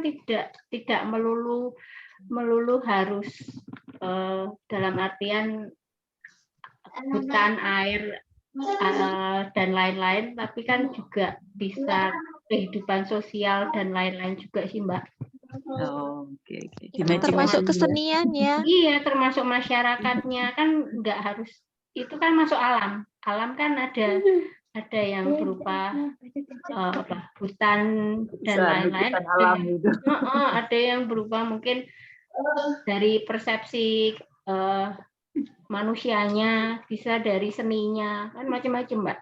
tidak melulu harus dalam artian hutan, air, dan lain-lain, tapi kan juga bisa kehidupan sosial dan lain-lain juga sih, Mbak. Oh, oke. Termasuk kesenian ya. Iya, termasuk masyarakatnya, kan nggak harus, itu kan masuk alam. Alam kan ada yang berupa hutan dan lain-lain. Ada yang berupa mungkin dari persepsi manusianya, bisa dari seninya, kan macam-macam, Mbak.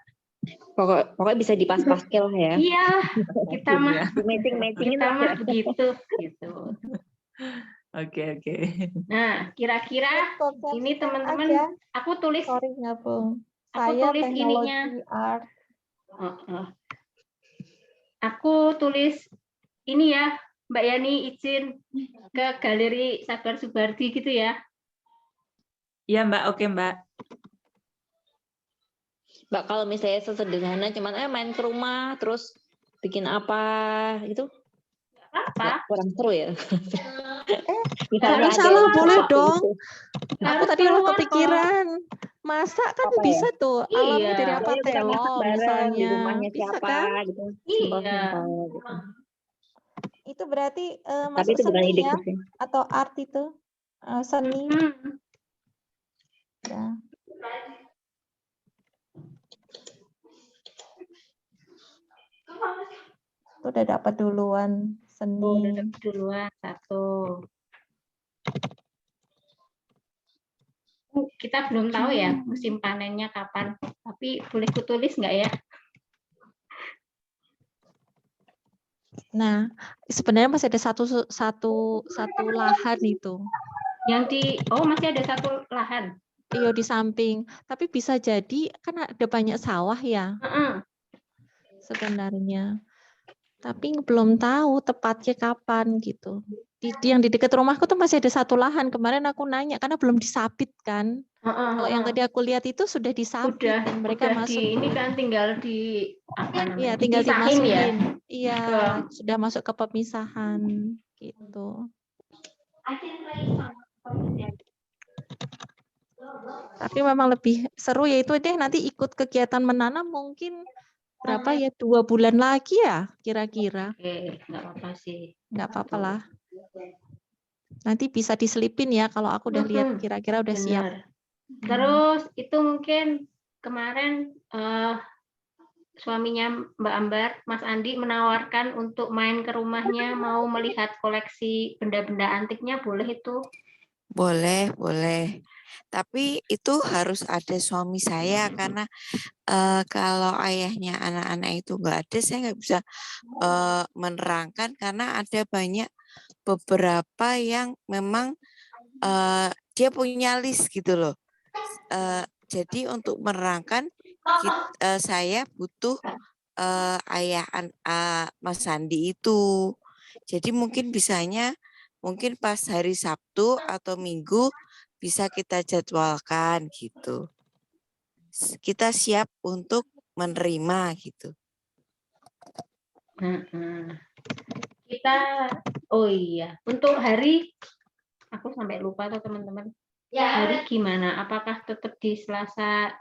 Pokoknya bisa dipas-paskel ya. Iya, kita mah matching-matchingin kita mah begitu gitu. Oke. Nah, kira-kira ini teman-teman, aku tulis Sorry nyambung. Aku Saya tulis ininya. teknologi art. Aku tulis ini ya, Mbak Yani izin ke Galeri Sabar Subardi gitu ya. Iya Mbak, oke Mbak. Mbak, kalau misalnya sesederhana cuman main ke rumah terus bikin apa itu Apa? kurang seru ya. Misalnya salah boleh dong. Aku tadi lo kepikiran. Masak kan Apa bisa tuh. Alamnya dari apa? Kita masak Telo bareng misalnya. di rumahnya Bisa siapa kan? gitu. Iya. Gitu. Itu berarti Tapi masuk itu bukan seni ide ya? sih. Atau art itu? Seni. Ya. Itu udah dapat duluan seni. Oh, udah dapat duluan satu. Kita belum tahu ya musim panennya kapan. Tapi boleh kutulis nggak ya? Nah, sebenarnya masih ada satu lahan itu. Masih ada satu lahan. Iya di samping. Tapi bisa jadi kan ada banyak sawah ya. Sebenarnya. Tapi belum tahu tepatnya kapan gitu. Yang di dekat rumahku tuh masih ada satu lahan. Kemarin aku nanya karena belum disabit kan. Kalau yang tadi aku lihat itu sudah disabit dan mereka masuk. Ini kan tinggal di apa namanya? Iya, tinggal dipisahin dimasukin. Ya? Iya, sudah masuk ke pemisahan gitu. Tapi memang lebih seru ya itu deh nanti ikut kegiatan menanam mungkin berapa ya 2 bulan lagi ya kira-kira. Oke, nggak apa-apa sih. Nggak apa-apa lah. Nanti bisa diselipin ya kalau aku udah lihat kira-kira udah siap. Terus itu mungkin kemarin suaminya Mbak Ambar, Mas Andi menawarkan untuk main ke rumahnya mau melihat koleksi benda-benda antiknya, boleh itu? Boleh. Tapi itu harus ada suami saya karena kalau ayahnya anak-anak itu nggak ada, saya nggak bisa menerangkan karena ada banyak beberapa yang memang dia punya list gitu loh. Jadi untuk menerangkan saya butuh ayah Mas Sandi itu. Jadi mungkin bisanya mungkin pas hari Sabtu atau Minggu bisa kita jadwalkan gitu. Kita siap untuk menerima gitu. Kita, untuk hari, aku sampai lupa tuh teman-teman. Hari gimana? Apakah tetap di Selasa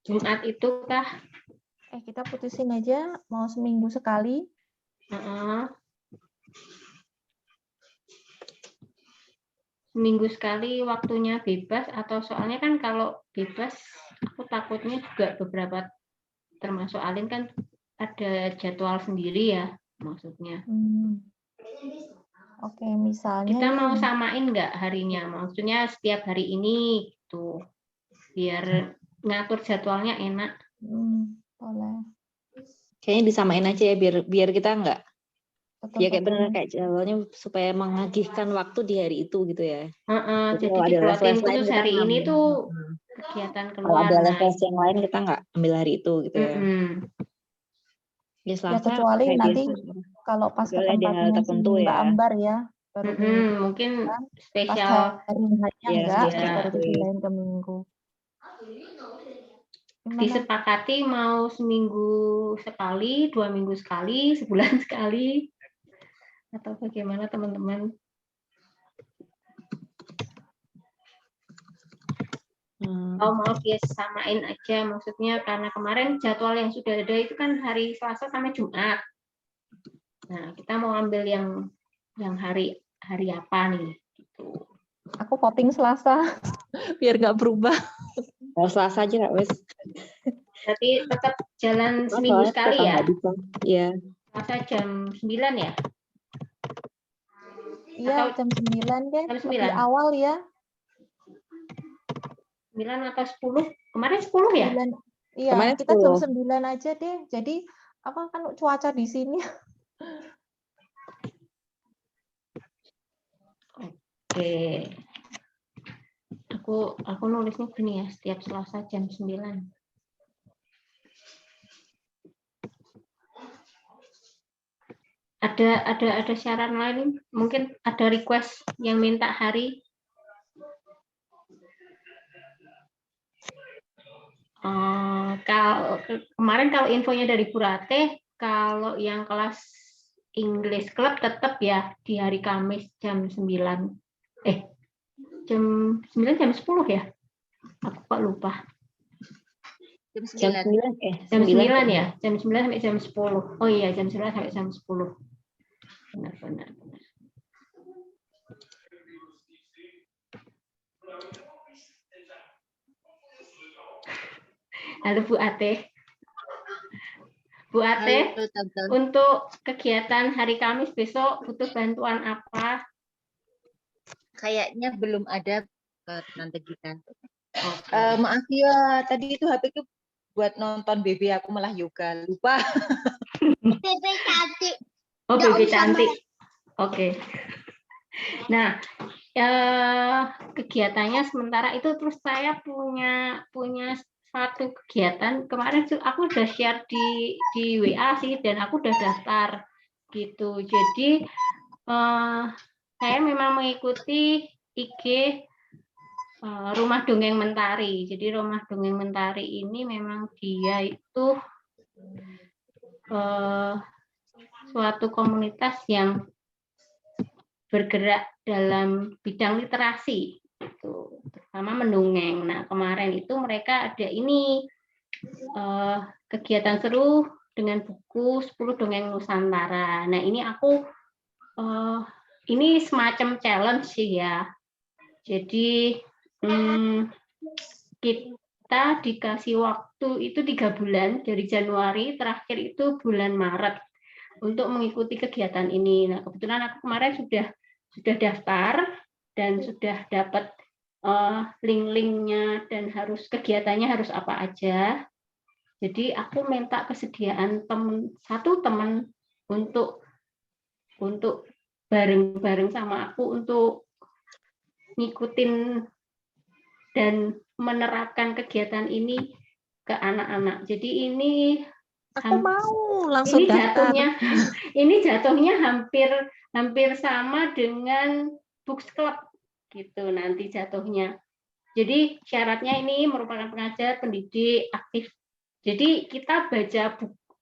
Jumat itu kah? Kita putusin aja mau seminggu sekali. Seminggu sekali waktunya bebas atau soalnya kan kalau bebas aku takutnya juga beberapa termasuk Alin kan ada jadwal sendiri ya maksudnya. Oke, misalnya kita mau samain nggak harinya? Maksudnya setiap hari ini gitu. Biar ngatur jadwalnya enak. Boleh. Kayaknya disamain aja ya biar kita nggak ya kayak benar kayak jadwalnya supaya mengagihkan waktu di hari itu gitu ya. Jadi diplotin khusus hari ini tuh kegiatan keluar. Kalau ada les yang lain kita nggak ambil hari itu gitu ya. Ya kecuali nanti kalau pas ke tempatnya si Mbak Ambar ya. Mungkin spesial hari-harinya enggak, baru dipindahin ke Minggu. Disepakati mau seminggu sekali, 2 minggu sekali, sebulan sekali, atau bagaimana teman-teman? Mau dia samain aja, maksudnya karena kemarin jadwal yang sudah ada itu kan hari Selasa sampai Jumat. Nah, kita mau ambil yang hari apa nih? Gitu. Aku voting Selasa, biar nggak berubah. Selasa aja Kak Wes. Berarti tetap jalan seminggu sekali ya? Iya. Selasa jam 9 ya? Iya, jam 9 deh. Jam 9. Lebih awal ya. 9 atau 10? Kemarin 10 ya? 9. Iya, kemarin kita 10. Jam 9 aja deh. Jadi apa kan cuaca di sini. Oke. Aku nulisnya gini ya, setiap Selasa jam 9. Ada syarat lain, mungkin ada request yang minta hari. Kemarin kalau infonya dari Bu Ratih, kalau yang kelas English Club tetap ya di hari Kamis jam 9. Jam 9 jam 10 ya? Aku kok lupa. Jam 9 Jam 9 ya? Jam 9 sampai jam 10. Oh iya, jam 9 sampai jam 10. Benar. Halo Bu Ate. Bu Ate, untuk kegiatan hari Kamis besok butuh bantuan apa? Kayaknya belum ada Tante Gita. Maaf ya, tadi itu HP-ku buat nonton BB aku malah yoga, lupa. BB cantik. Oh, BB cantik. Oke. Nah, kegiatannya sementara itu terus saya punya satu kegiatan kemarin aku udah share di WA sih, dan aku udah daftar gitu. Jadi saya memang mengikuti IG Rumah Dongeng Mentari. Jadi Rumah Dongeng Mentari ini memang dia itu suatu komunitas yang bergerak dalam bidang literasi, itu terutama mendongeng. Nah, kemarin itu mereka ada ini kegiatan seru dengan buku 10 Dongeng Nusantara. Nah, ini aku ini semacam challenge sih ya. Jadi kita dikasih waktu itu 3 bulan, dari Januari terakhir itu bulan Maret untuk mengikuti kegiatan ini. Nah, kebetulan aku kemarin sudah daftar dan sudah dapat link-linknya dan kegiatannya harus apa aja. Jadi aku minta kesediaan satu teman untuk bareng-bareng sama aku untuk ngikutin dan menerapkan kegiatan ini ke anak-anak. Jadi ini aku mau langsung ini daftar. Ini jatuhnya hampir sama dengan Books Club gitu nanti jatuhnya. Jadi syaratnya ini merupakan pengajar, pendidik, aktif. Jadi kita baca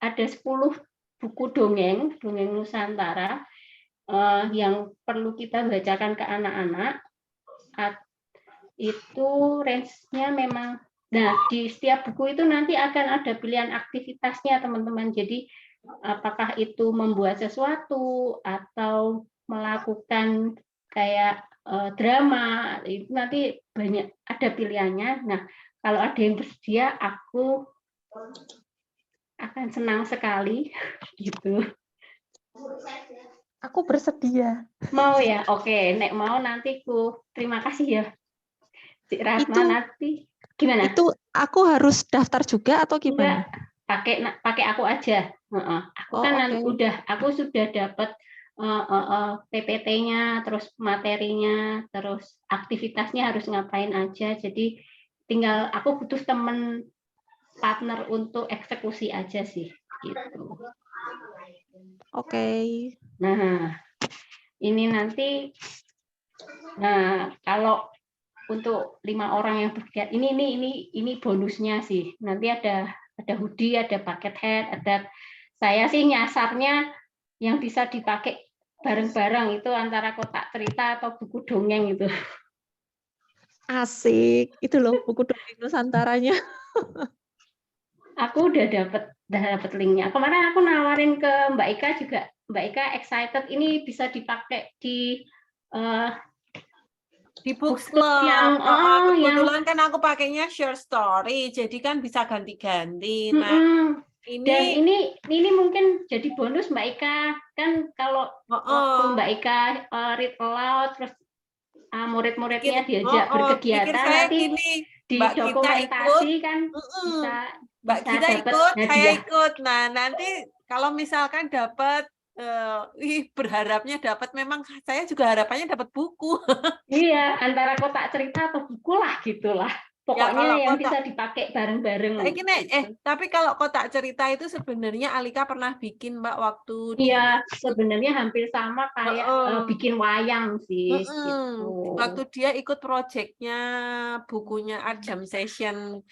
ada 10 buku dongeng Nusantara yang perlu kita bacakan ke anak-anak. Itu range-nya memang, nah di setiap buku itu nanti akan ada pilihan aktivitasnya teman-teman. Jadi apakah itu membuat sesuatu atau melakukan kayak drama, itu nanti banyak ada pilihannya. Nah, kalau ada yang bersedia, aku akan senang sekali gitu. Aku bersedia. Mau ya? Oke, nek mau nanti terima kasih ya. Cik Ratna Itu, nanti gimana? Itu aku harus daftar juga atau gimana? Enggak, pakai aku aja. Aku aku sudah dapat PPT-nya, terus materinya, terus aktivitasnya harus ngapain aja. Jadi tinggal aku butuh teman partner untuk eksekusi aja sih gitu. Oke. Nah, ini nanti kalau untuk 5 orang yang bergiat ini bonusnya sih. Nanti ada hoodie, ada bucket hat, ada saya sih nyasarnya yang bisa dipakai bareng-bareng itu antara kotak cerita atau buku dongeng itu. Asik, itu loh buku dongeng Nusantaranya. Aku udah dapat linknya. Kemarin aku nawarin ke Mbak Ika juga. Mbak Ika excited ini bisa dipakai di Books Club yang kebetulan kan aku pakainya share story, jadi kan bisa ganti-ganti. Nah, ini mungkin jadi bonus Mbak Ika, kan kalau waktu Mbak Ika read aloud terus murid-muridnya diajak berkegiatan nanti di dokumentasi kan bisa Mbak Gita ikut, saya ikut. Nah, nanti kalau misalkan dapat berharapnya dapat, memang saya juga harapannya dapat buku. Iya, antara kotak cerita atau buku lah gitulah. Ya, Pokoknya kalau yang kotak, bisa dipakai bareng-bareng. tapi kalau kotak cerita itu sebenarnya Alika pernah bikin, Mbak, waktu Iya, sebenarnya hampir sama kayak bikin wayang sih. Gitu. Waktu dia ikut proyeknya bukunya Art Jam Session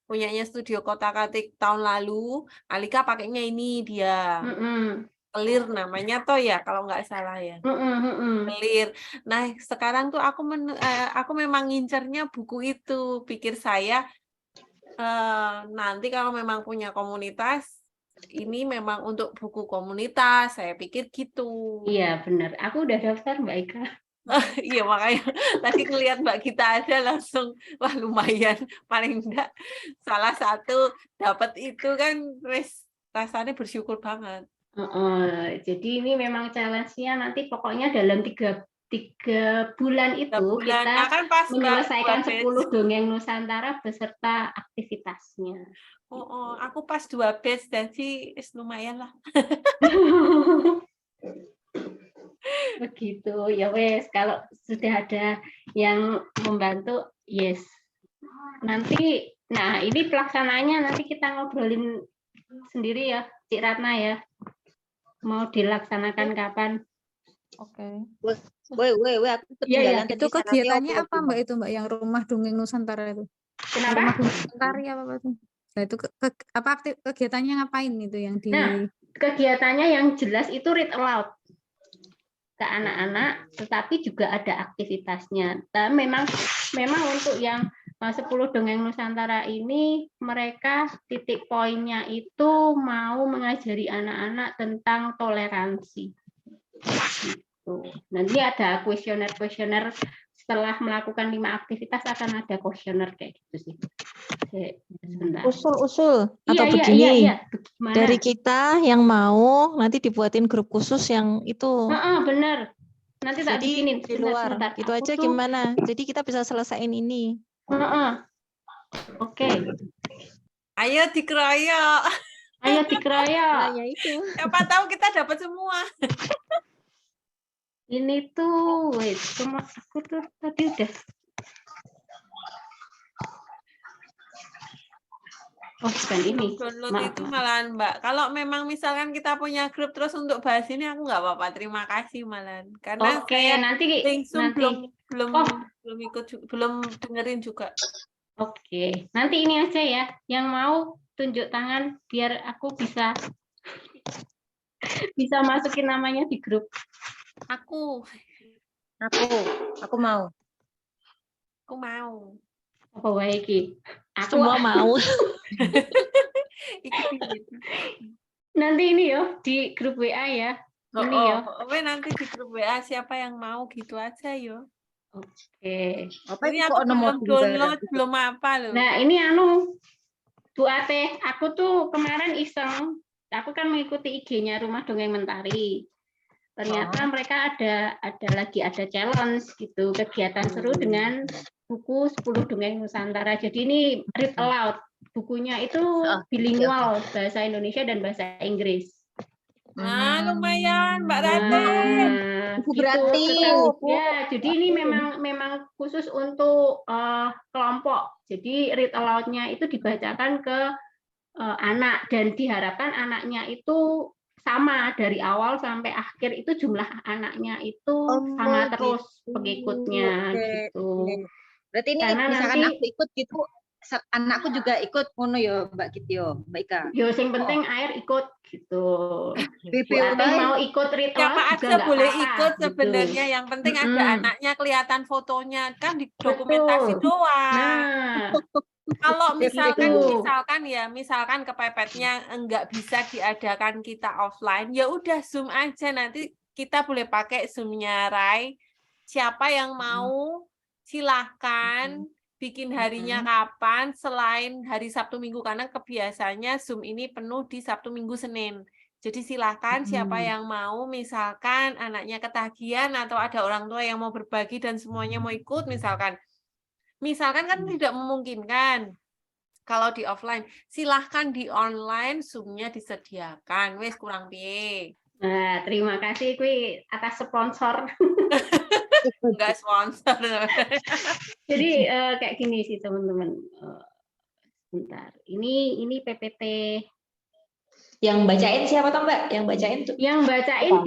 punyanya Studio Kotak-Atik tahun lalu, Alika pakainya ini dia. Clear namanya toh ya, kalau nggak salah ya. Clear. Nah, sekarang tuh aku memang ngincernya buku itu. Pikir saya nanti kalau memang punya komunitas, ini memang untuk buku komunitas. Saya pikir gitu. Iya, benar. Aku udah daftar, Mbak Ika. Iya, makanya tadi ngelihat Mbak Gita ada langsung, wah lumayan. Paling enggak salah satu dapat itu kan, rasanya bersyukur banget. Jadi ini memang challenge-nya nanti pokoknya dalam tiga bulan itu kita Nah, kan pas menyelesaikan 10 dongeng Nusantara beserta aktivitasnya. Aku pas 2 batch jadi lumayan lah. Begitu ya wes, kalau sudah ada yang membantu, yes. Nanti, nah ini pelaksananya nanti kita ngobrolin sendiri ya, Cik Ratna ya. Mau dilaksanakan kapan? Oke. Woi, aku ketinggalan tadi. Itu kegiatannya apa, Mbak, itu, Mbak, yang Rumah Dongeng Nusantara itu? Kenapa? Rumah Dongeng Nusantara apa itu? Nah, itu apa kegiatannya ngapain itu yang di? Nah, kegiatannya yang jelas itu read aloud ke anak-anak, tetapi juga ada aktivitasnya. Dan memang untuk yang 10 dongeng Nusantara ini, mereka titik poinnya itu mau mengajari anak-anak tentang toleransi. Gitu. Nanti ada kuesioner setelah melakukan 5 aktivitas akan ada kuesioner kayak gitu sih. Usul atau begini. Iya. Dari kita yang mau nanti dibuatin grup khusus yang itu. Benar. Nanti tak bikinin di luar. Itu aja gimana? Jadi kita bisa selesaiin ini. Oke. Ayo dikeroyok. Nah, ya itu. Siapa tahu kita dapat semua. Ini tuh, wait, cuma aku tuh tadi udah. Oh, bukan ini. Download itu malahan, Mbak. Kalau memang misalkan kita punya grup terus untuk bahas ini, aku nggak apa-apa. Terima kasih malahan. Karena saya nanti belum ikut, belum dengerin juga. Oke, nanti ini aja ya. Yang mau tunjuk tangan biar aku bisa masukin namanya di grup. Aku mau. Aku mau. Apa wae iki? Semua mau. Nanti ini yo di grup WA ya. Ini yo. Nanti di grup WA siapa yang mau gitu aja yo. Oke. Ini aku belum download, belum apa loh. Nah, ini Bu Ate, aku tuh kemarin iseng. Aku kan mengikuti IG-nya Rumah Dongeng Mentari. Ternyata mereka ada challenge gitu, kegiatan seru dengan buku 10 dongeng Nusantara. Jadi ini read aloud. Bukunya itu bilingual, bahasa Indonesia dan bahasa Inggris. Lumayan, Mbak Rati. Berarti ya, jadi ini memang khusus untuk kelompok. Jadi read aloud-nya itu dibacakan ke anak dan diharapkan anaknya itu sama dari awal sampai akhir, itu jumlah anaknya itu sama terus pengikutnya gitu. Berarti ini misalkan aku ikut gitu, anakku juga ikut ngono ya Mbak Kitio, Mbak Ika. Yo sing penting air ikut gitu. Atau mau ikut read aloud siapa aja boleh ikut sebenarnya, yang penting ada anaknya kelihatan fotonya, kan di dokumentasi doang. Kalau misalkan kepepetnya enggak bisa diadakan kita offline, ya udah Zoom aja, nanti kita boleh pakai Zoom-nya Rai. Siapa yang mau silahkan bikin harinya kapan selain hari Sabtu Minggu, karena kebiasaannya Zoom ini penuh di Sabtu Minggu Senin. Jadi silahkan siapa yang mau, misalkan anaknya ketagihan atau ada orang tua yang mau berbagi dan semuanya mau ikut, misalkan kan tidak memungkinkan kalau di offline, silahkan di online Zoom-nya disediakan, wes kurang piye. Nah, terima kasih kui atas sponsor. Enggak sponsor. Jadi kayak gini sih teman-teman. Bentar. Ini PPT. Yang bacain siapa toh Mbak? Yang bacain tuh? Yang bacain Apa?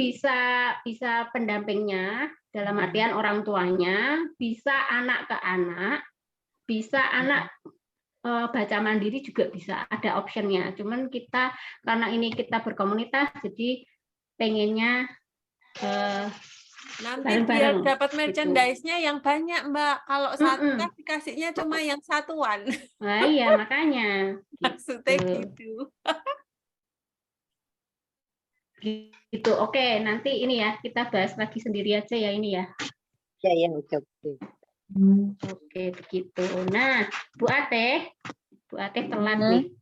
bisa pendampingnya, dalam artian orang tuanya, bisa anak ke anak, bisa anak baca mandiri juga bisa, ada optionnya. Cuman kita karena ini kita berkomunitas, jadi pengennya Nanti bareng-bareng. biar dapat gitu. merchandise-nya yang banyak, Mbak. Kalau satu kan dikasihnya cuma yang satuan. Nah iya makanya. Maksudnya gitu. Gitu. Oke, nanti ini ya kita bahas lagi sendiri aja ya ini ya. Ya, oke. Oke, begitu. Nah, Bu Ateh telat nih.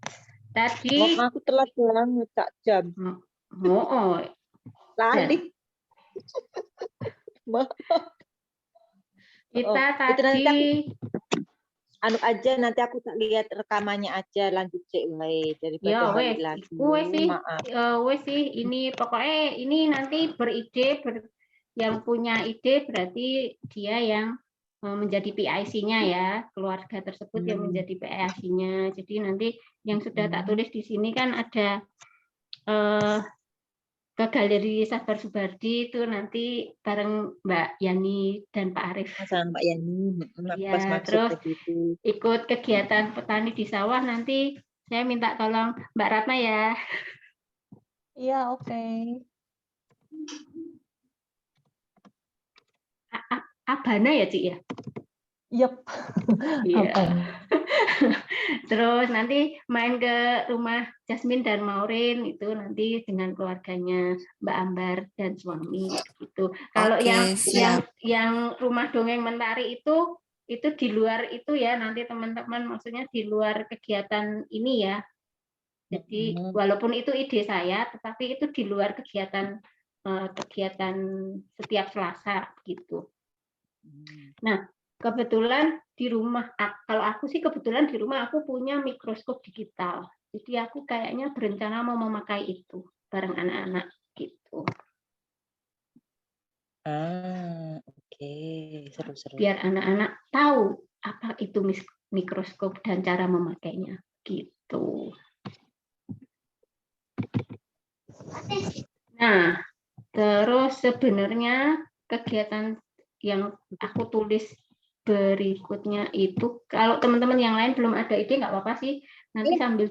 Tadi aku telat banget Kak jam. Lali. Kita Itu tadi anu aja nanti aku tak lihat rekamannya aja lanjut cek wae daripada balik lagi. Wes sih ini pokoknya ini nanti yang punya ide berarti dia yang menjadi PIC-nya ya, keluarga tersebut yang menjadi PIC-nya. Jadi nanti yang sudah tak tulis di sini kan ada ke Galeri Sabar Subardi itu nanti bareng Mbak Yani dan Pak Arif. Sama Mbak Yani. Ya, terus ikut kegiatan petani di sawah nanti saya minta tolong Mbak Ratna ya. Iya, oke. Abana ya, Cik ya? Yep. Iya. Terus nanti main ke rumah Jasmine dan Maureen itu nanti dengan keluarganya Mbak Ambar dan suami gitu. Kalau yang rumah dongeng Mentari itu di luar itu ya nanti teman-teman maksudnya di luar kegiatan ini ya. Jadi walaupun itu ide saya, tetapi itu di luar kegiatan setiap Selasa gitu. Nah, kebetulan di rumah, kalau aku sih kebetulan di rumah aku punya mikroskop digital. Jadi aku kayaknya berencana mau memakai itu bareng anak-anak gitu. Oke. Seru-seru. Biar anak-anak tahu apa itu mikroskop dan cara memakainya gitu. Nah, terus sebenarnya kegiatan yang aku tulis berikutnya itu kalau teman-teman yang lain belum ada ide nggak apa-apa sih, nanti sambil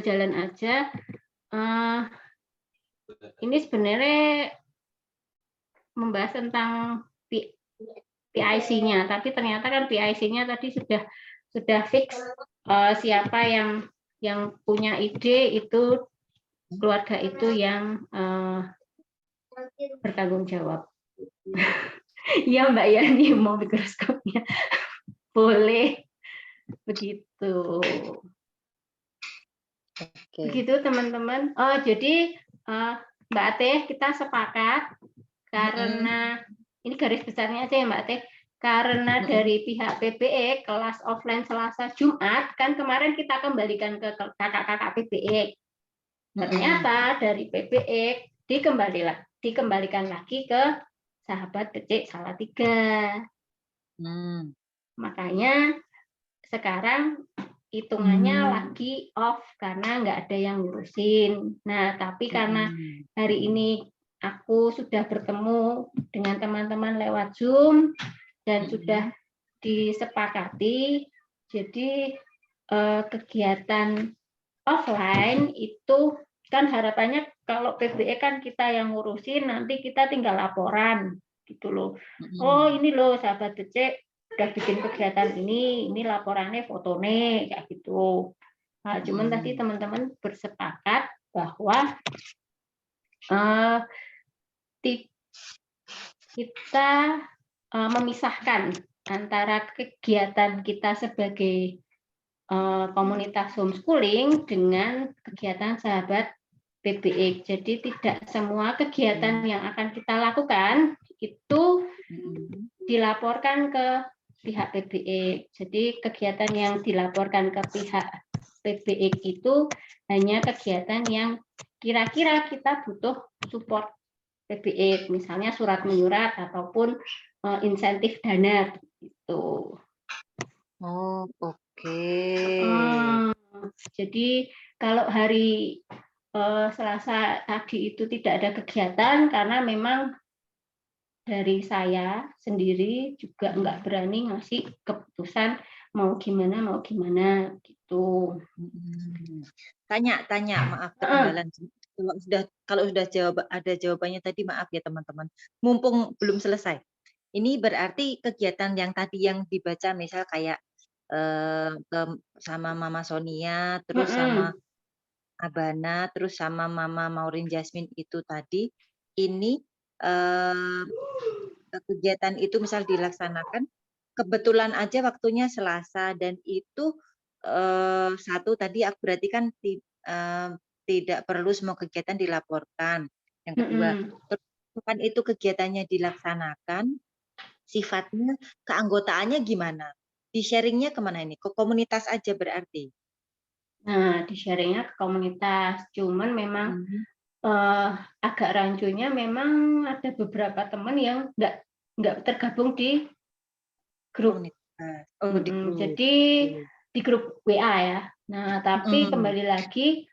jalan aja. Ini sebenarnya membahas tentang PIC-nya, tapi ternyata kan PIC-nya tadi sudah fix siapa yang punya ide itu keluarga itu yang bertanggung jawab. Iya Mbak Yani mau mikroskopnya. Boleh. Begitu. Begitu teman-teman. Jadi Mbak Ateh kita sepakat karena ini garis besarnya aja ya Mbak Ateh. Karena dari pihak PBE kelas offline Selasa Jumat kan kemarin kita kembalikan ke kakak-kakak PBE. Ternyata dari PBE dikembalikan lagi ke sahabat kecil Salatiga. Makanya sekarang hitungannya lagi off karena nggak ada yang ngurusin. Nah, tapi karena hari ini aku sudah bertemu dengan teman-teman lewat Zoom dan sudah disepakati, jadi kegiatan offline itu kan harapannya kalau PBE kan kita yang ngurusin, nanti kita tinggal laporan gitu loh. Oh ini loh sahabat becek udah bikin kegiatan ini laporannya fotone kayak gitu. Nah, cuman tadi teman-teman bersepakat bahwa kita memisahkan antara kegiatan kita sebagai komunitas homeschooling dengan kegiatan sahabat PBE. Jadi tidak semua kegiatan yang akan kita lakukan itu dilaporkan ke pihak PBE. Jadi kegiatan yang dilaporkan ke pihak PBE itu hanya kegiatan yang kira-kira kita butuh support PBX, misalnya surat menyurat ataupun insentif dana gitu. Oh, oke. Jadi kalau hari Selasa tadi itu tidak ada kegiatan karena memang dari saya sendiri juga nggak berani ngasih keputusan mau gimana gitu. Tanya, maaf ketinggalan. Kalau sudah ada jawabannya tadi, maaf ya teman-teman. Mumpung belum selesai. Ini berarti kegiatan yang tadi yang dibaca, misal kayak sama Mama Sonia, terus sama Abana, terus sama Mama Maureen Jasmine itu tadi, ini kegiatan itu misal dilaksanakan, kebetulan aja waktunya Selasa, dan itu satu tadi aku berarti kan tidak perlu semua kegiatan dilaporkan. Yang kedua, kan itu kegiatannya dilaksanakan, sifatnya keanggotaannya gimana? Di sharingnya kemana ini? Ke komunitas aja berarti? Nah, di sharingnya ke komunitas. Cuman memang agak rancunya memang ada beberapa teman yang nggak tergabung di grup. Di grup. Jadi di grup WA ya. Nah, tapi kembali lagi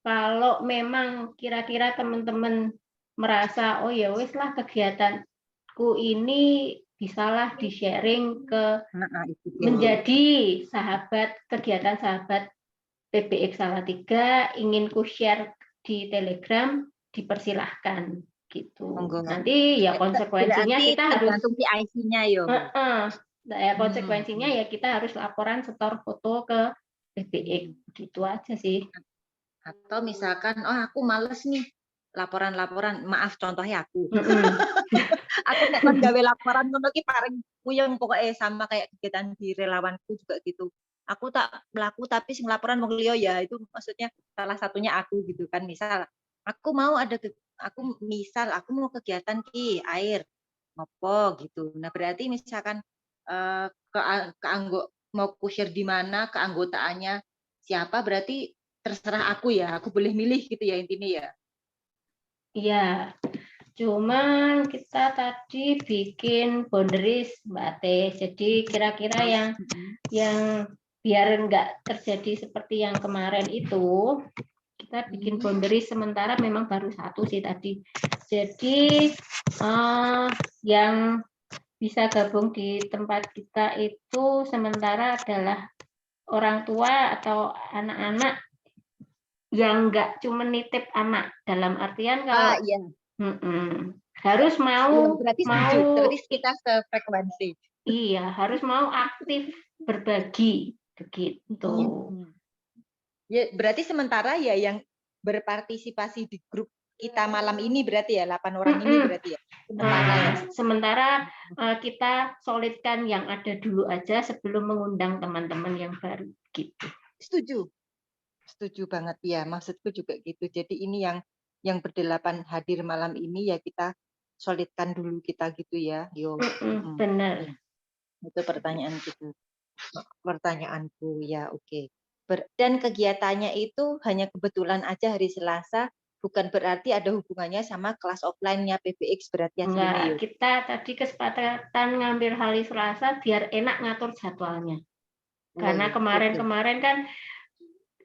kalau memang kira-kira teman-teman merasa oh ya wis lah kegiatanku ini bisalah di-sharing ke menjadi kegiatan sahabat PBX Salatiga, ingin ku share di Telegram, dipersilahkan gitu. Nanti ya konsekuensinya kita harus tergantung PIC-nya yo. Konsekuensinya ya kita harus laporan setor foto ke PBX gitu aja sih. Atau misalkan aku males nih laporan, maaf contohnya aku. Aku nek kon gawe laporan ngono ki paling puyeng pokoknya, sama kayak kegiatan di relawanku juga gitu. Aku tak melaku tapi sing laporan wong liya ya, itu maksudnya salah satunya aku gitu kan. Misal aku mau kegiatan ki air ngopo gitu. Nah, berarti misalkan mau share di mana, keanggotaannya siapa, berarti terserah aku ya, aku boleh milih gitu ya intinya ya. Iya, cuman kita tadi bikin boundaries Mbak Teh. Jadi kira-kira yang biar nggak terjadi seperti yang kemarin itu, kita bikin boundaries sementara memang baru satu sih tadi. Jadi yang bisa gabung di tempat kita itu sementara adalah orang tua atau anak-anak yang nggak cuma nitip anak, dalam artian kalau harus mau berarti kita sefrekuensi. Iya, harus mau aktif berbagi begitu. Ya, berarti sementara ya yang berpartisipasi di grup kita malam ini berarti ya 8 orang ini berarti ya. Sementara kita solidkan yang ada dulu aja sebelum mengundang teman-teman yang baru gitu. Setuju banget ya, maksudku juga gitu. Jadi ini yang berdelapan hadir malam ini ya kita solidkan dulu kita gitu ya. Benar. Itu pertanyaanku ya, oke. Dan kegiatannya itu hanya kebetulan aja hari Selasa, bukan berarti ada hubungannya sama kelas offline-nya PBX berarti ya. Kita tadi kesepakatan ngambil hari Selasa biar enak ngatur jadwalnya. Karena kemarin-kemarin kan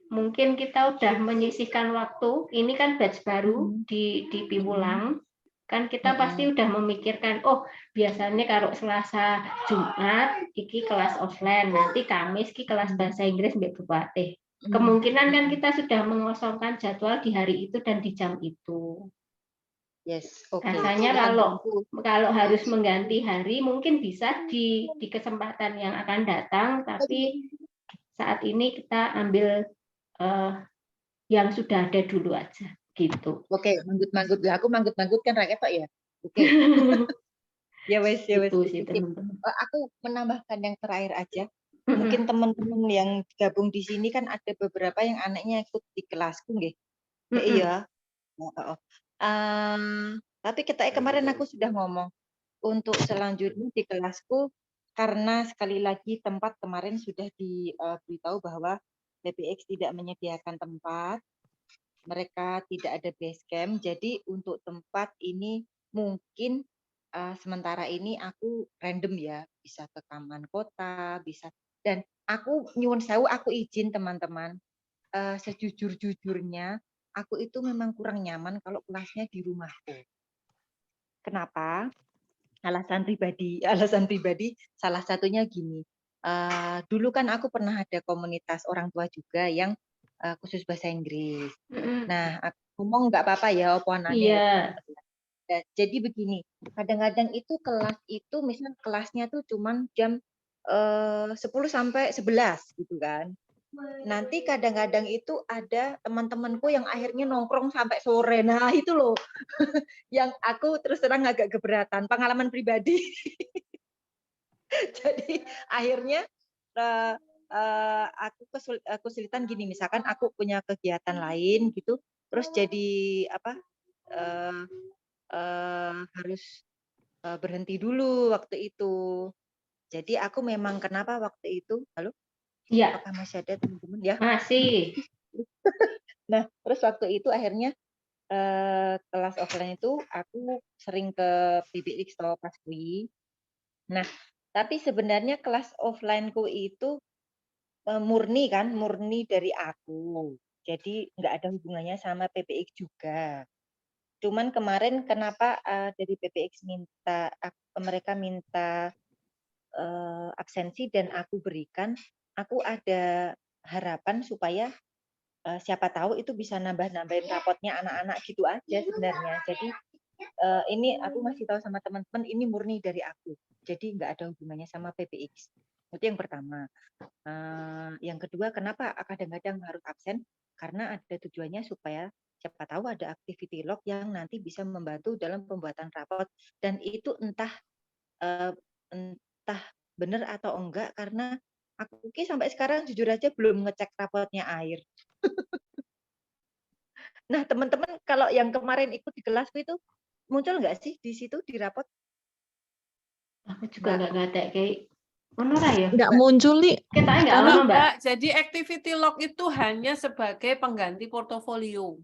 mungkin kita udah menyisihkan waktu, ini kan batch baru di Piwulang, kan kita pasti udah memikirkan, oh biasanya kalau Selasa Jumat, iki kelas offline, nanti Kamis iki kelas bahasa Inggris Mbak Bupati. Kemungkinan kan kita sudah mengosongkan jadwal di hari itu dan di jam itu. Rasanya kalau harus mengganti hari, mungkin bisa di kesempatan yang akan datang, tapi saat ini kita ambil yang sudah ada dulu aja gitu. Oke, manggut-manggut lah. Aku manggut-manggut kan rakyat Pak ya. Oke. Ya wes. Aku menambahkan yang terakhir aja. Mungkin teman-teman yang gabung di sini kan ada beberapa yang anaknya ikut di kelasku nggih. Iya. Tapi kemarin aku sudah ngomong untuk selanjutnya di kelasku, karena sekali lagi tempat kemarin sudah diberitahu bahwa PBX tidak menyediakan tempat. mereka tidak ada base camp, jadi untuk tempat ini mungkin sementara ini aku random ya, bisa ke Taman Kota, bisa, dan aku nyuwun sewu, aku izin teman-teman, sejujur-jujurnya aku itu memang kurang nyaman kalau kelasnya di rumahku. Kenapa? Alasan pribadi salah satunya gini. Dulu kan aku pernah ada komunitas orang tua juga yang khusus bahasa Inggris. Nah, aku ngomong nggak apa-apa ya, opoanannya. Iya. Ya, jadi begini, kadang-kadang itu kelas itu misal kelasnya tuh cuman jam 10 sampai 11 gitu kan. Nanti kadang-kadang itu ada teman-temanku yang akhirnya nongkrong sampai sore. Nah, itu loh yang aku terus terang agak keberatan, pengalaman pribadi. Jadi akhirnya aku kesulitan gini, misalkan aku punya kegiatan lain gitu, terus jadi apa, harus berhenti dulu waktu itu. Jadi aku memang kenapa waktu itu, halo? Iya. Apakah masih ada teman-teman ya? Masih. Nah, terus waktu itu akhirnya kelas offline itu aku sering ke PBX atau pas kui. Nah, tapi sebenarnya kelas offline-ku itu murni dari aku. Jadi nggak ada hubungannya sama PPX juga. Cuman kemarin kenapa dari PPX mereka minta absensi dan aku berikan, aku ada harapan supaya siapa tahu itu bisa nambah-nambahin rapotnya anak-anak gitu aja sebenarnya. Jadi ini aku masih tahu sama teman-teman, ini murni dari aku. Jadi nggak ada hubungannya sama PPX. Itu yang pertama. Yang kedua, kenapa kadang-kadang harus absen? Karena ada tujuannya supaya siapa tahu ada activity log yang nanti bisa membantu dalam pembuatan rapot. Dan itu entah benar atau enggak, karena aku sampai sekarang jujur aja belum ngecek rapotnya Air. Nah, teman-teman kalau yang kemarin ikut di kelasku itu muncul nggak sih di situ di rapot? Aku juga nggak ada kayak Monora ya. Nggak muncul nih. Kita nggak Kalau ono, Mbak. Mbak, jadi activity log itu hanya sebagai pengganti portofolio.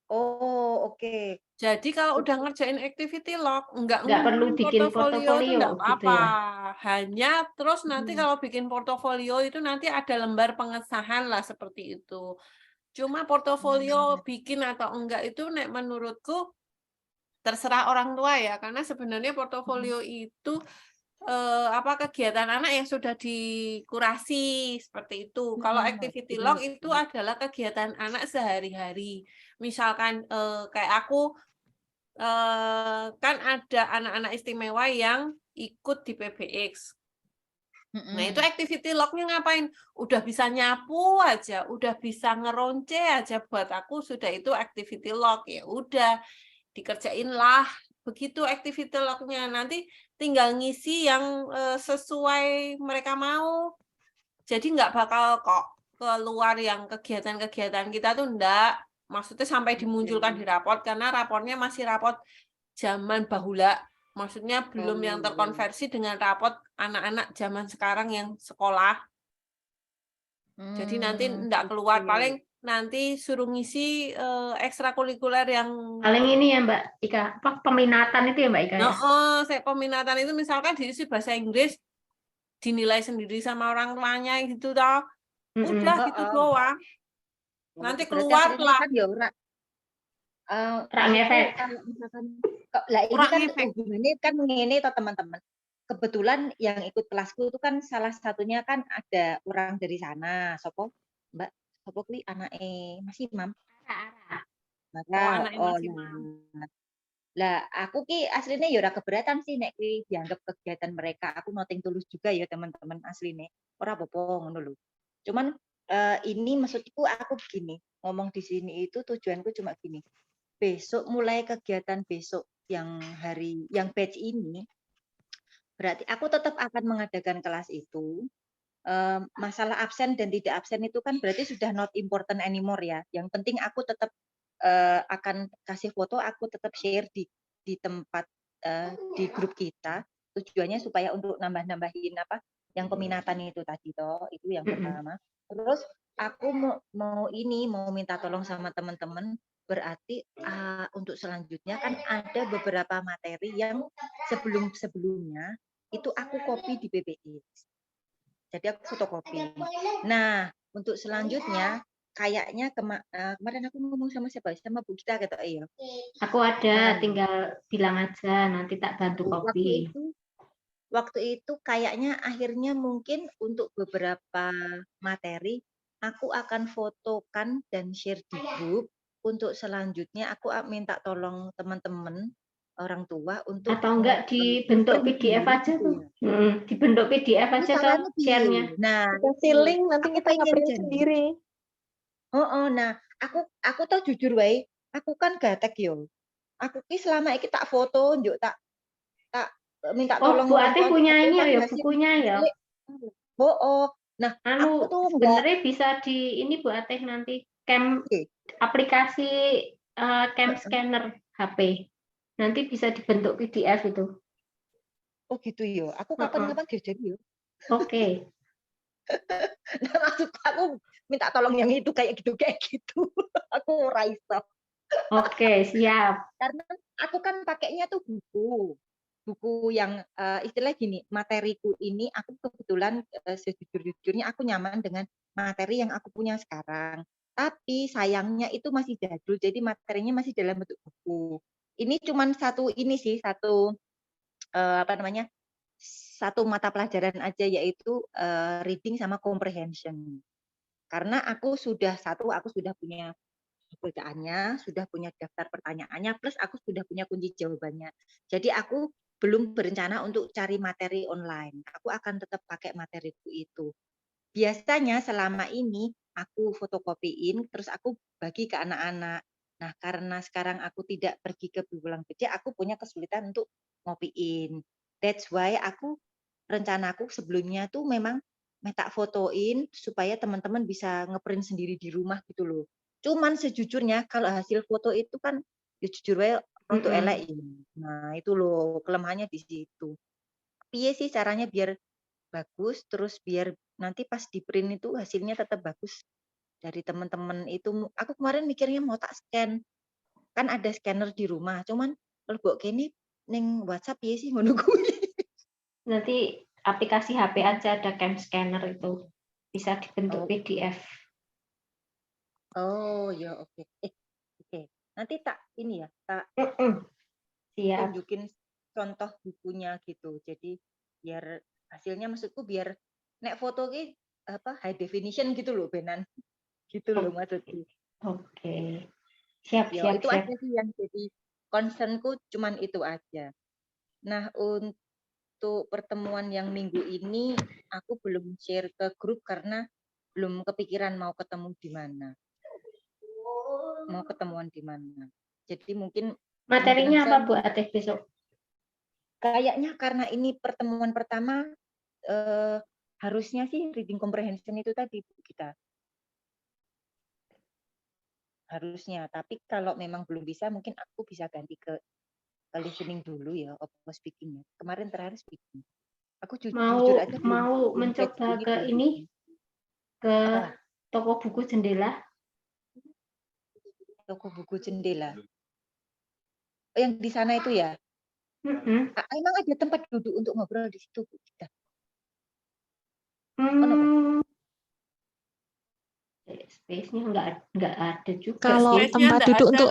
Oh, oke. Jadi kalau udah ngerjain activity log, nggak perlu bikin portofolio itu nggak gitu apa-apa. ya. Hanya terus nanti kalau bikin portofolio itu nanti ada lembar pengesahan lah seperti itu. Cuma portofolio bikin atau enggak itu menurutku terserah orang tua ya, karena sebenarnya portofolio itu kegiatan anak yang sudah dikurasi seperti itu. Kalau activity log itu adalah kegiatan anak sehari-hari. Misalkan kayak aku kan ada anak-anak istimewa yang ikut di PBX. Nah, itu activity log-nya ngapain? Udah bisa nyapu aja, udah bisa ngeronce aja, buat aku sudah itu activity log. Ya udah, dikerjain lah. Begitu activity log-nya. Nanti tinggal ngisi yang sesuai mereka mau. Jadi nggak bakal kok keluar yang kegiatan-kegiatan kita tuh enggak. Maksudnya sampai dimunculkan di raport, karena raportnya masih raport zaman bahula. Maksudnya belum yang terkonversi dengan raport anak-anak zaman sekarang yang sekolah. Jadi nanti enggak keluar, paling nanti suruh ngisi ekstrakurikuler yang paling ini ya Mbak Ika, peminatan itu ya Mbak Ika ya? Saya peminatan itu misalkan diisi bahasa Inggris, dinilai sendiri sama orang tuanya gitu toh. Udah gitu doang. Nanti keluar lah. Kan ya ora. Kalau misalkan lah ini kan hubungannya kan ngene toh teman-teman. Kebetulan yang ikut kelasku itu kan salah satunya kan ada orang dari sana. Sopo? Mbak, sopo kuwi anake Mas Imam? Lah aku ki aslinya ya ora keberatan sih nek kuwi dianggap kegiatan mereka. Aku noting tulus juga ya teman-teman asline. Ora apa-apa ngono lho. Cuman ini maksudku aku begini, ngomong di sini itu tujuanku cuma gini. Besok mulai kegiatan besok yang batch ini, berarti aku tetap akan mengadakan kelas itu. Masalah absen dan tidak absen itu kan berarti sudah not important anymore ya. Yang penting aku tetap akan kasih foto, aku tetap share di tempat di grup kita. Tujuannya supaya untuk nambah-nambahin yang peminatan itu tadi toh, itu yang pertama. Terus aku mau minta tolong sama teman-teman, berarti untuk selanjutnya kan ada beberapa materi yang sebelumnya itu aku copy di PPX. Jadi aku fotokopi. Nah, untuk selanjutnya kayaknya kemarin aku ngomong sama siapa? Sama Bu Gita kata iya. Aku ada, tinggal bilang aja nanti tak bantu copy. Waktu itu kayaknya akhirnya mungkin untuk beberapa materi aku akan fotokan dan share di grup. Untuk selanjutnya aku minta tolong teman-teman orang tua untuk atau enggak dibentuk PDF aja tuh. Dibentuk PDF aja tuh share-nya. Nah, kasih link nanti kita nge-print sendiri. Nah, aku tuh jujur wae, aku kan gatek yo. Aku ki selama iki tak foto, njuk tak minta tolong Bu Ati punya ini ya hasil bukunya ya. Nah, aku tuh sebenarnya bisa di ini Bu Ati nanti aplikasi cam scanner HP. Nanti bisa dibentuk PDF itu. Oh gitu ya. Aku kapan-kapan jadi yo. Oke. Nah, maksud aku minta tolong yang itu kayak gitu. Aku ora iso. Oke, siap. Karena aku kan pakainya tuh buku yang istilah gini, materiku ini aku kebetulan sejujur-jujurnya aku nyaman dengan materi yang aku punya sekarang. Tapi sayangnya itu masih jadul, jadi materinya masih dalam bentuk buku. Ini cuman satu satu mata pelajaran aja, yaitu reading sama comprehension. Karena aku sudah punya bacaannya, sudah punya daftar pertanyaannya, plus aku sudah punya kunci jawabannya. Jadi aku belum berencana untuk cari materi online. Aku akan tetap pakai materiku itu. Biasanya selama ini aku fotokopiin, terus aku bagi ke anak-anak. Nah, karena sekarang aku tidak pergi ke Pulang Gede, aku punya kesulitan untuk ngopiin. That's why rencanaku sebelumnya tuh memang minta fotoin supaya teman-teman bisa ngeprint sendiri di rumah gitu loh. Cuman sejujurnya kalau hasil foto itu kan ya jujur wae untuk elek. Nah, itu loh kelemahannya di situ. Piye sih caranya biar bagus, terus biar nanti pas di print itu hasilnya tetap bagus dari teman-teman itu. Aku kemarin mikirnya mau tak scan, kan ada scanner di rumah, cuman kalau kok kene ning WhatsApp piye sih ngono kuwi. Nanti aplikasi HP aja ada cam scanner itu bisa dibentuk PDF. Oh ya, oke. Oke. Nanti tak ini ya, tak tunjukin contoh bukunya gitu. Jadi biar hasilnya, maksudku biar nek foto ki high definition gitu loh benan. Gitu loh maksudku. Oke. Siap. Itu aja sih yang jadi concernku, cuman itu aja. Nah, untuk pertemuan yang minggu ini aku belum share ke grup karena belum kepikiran mau ketemu di mana. Mau ketemuan di mana. Jadi mungkin materinya apa Bu Ateh besok? Kayaknya karena ini pertemuan pertama, harusnya sih reading comprehension itu tadi kita. Harusnya, tapi kalau memang belum bisa mungkin aku bisa ganti ke listening dulu ya, apa speaking-nya. Kemarin terakhir speaking. Aku jujur aja mau mencoba ke ini, ke toko buku jendela. Toko buku jendela. Oh, yang di sana itu ya? Emang ada tempat duduk untuk ngobrol di situ, Bu Gita? Space-nya nggak ada juga. Kalau tempat duduk untuk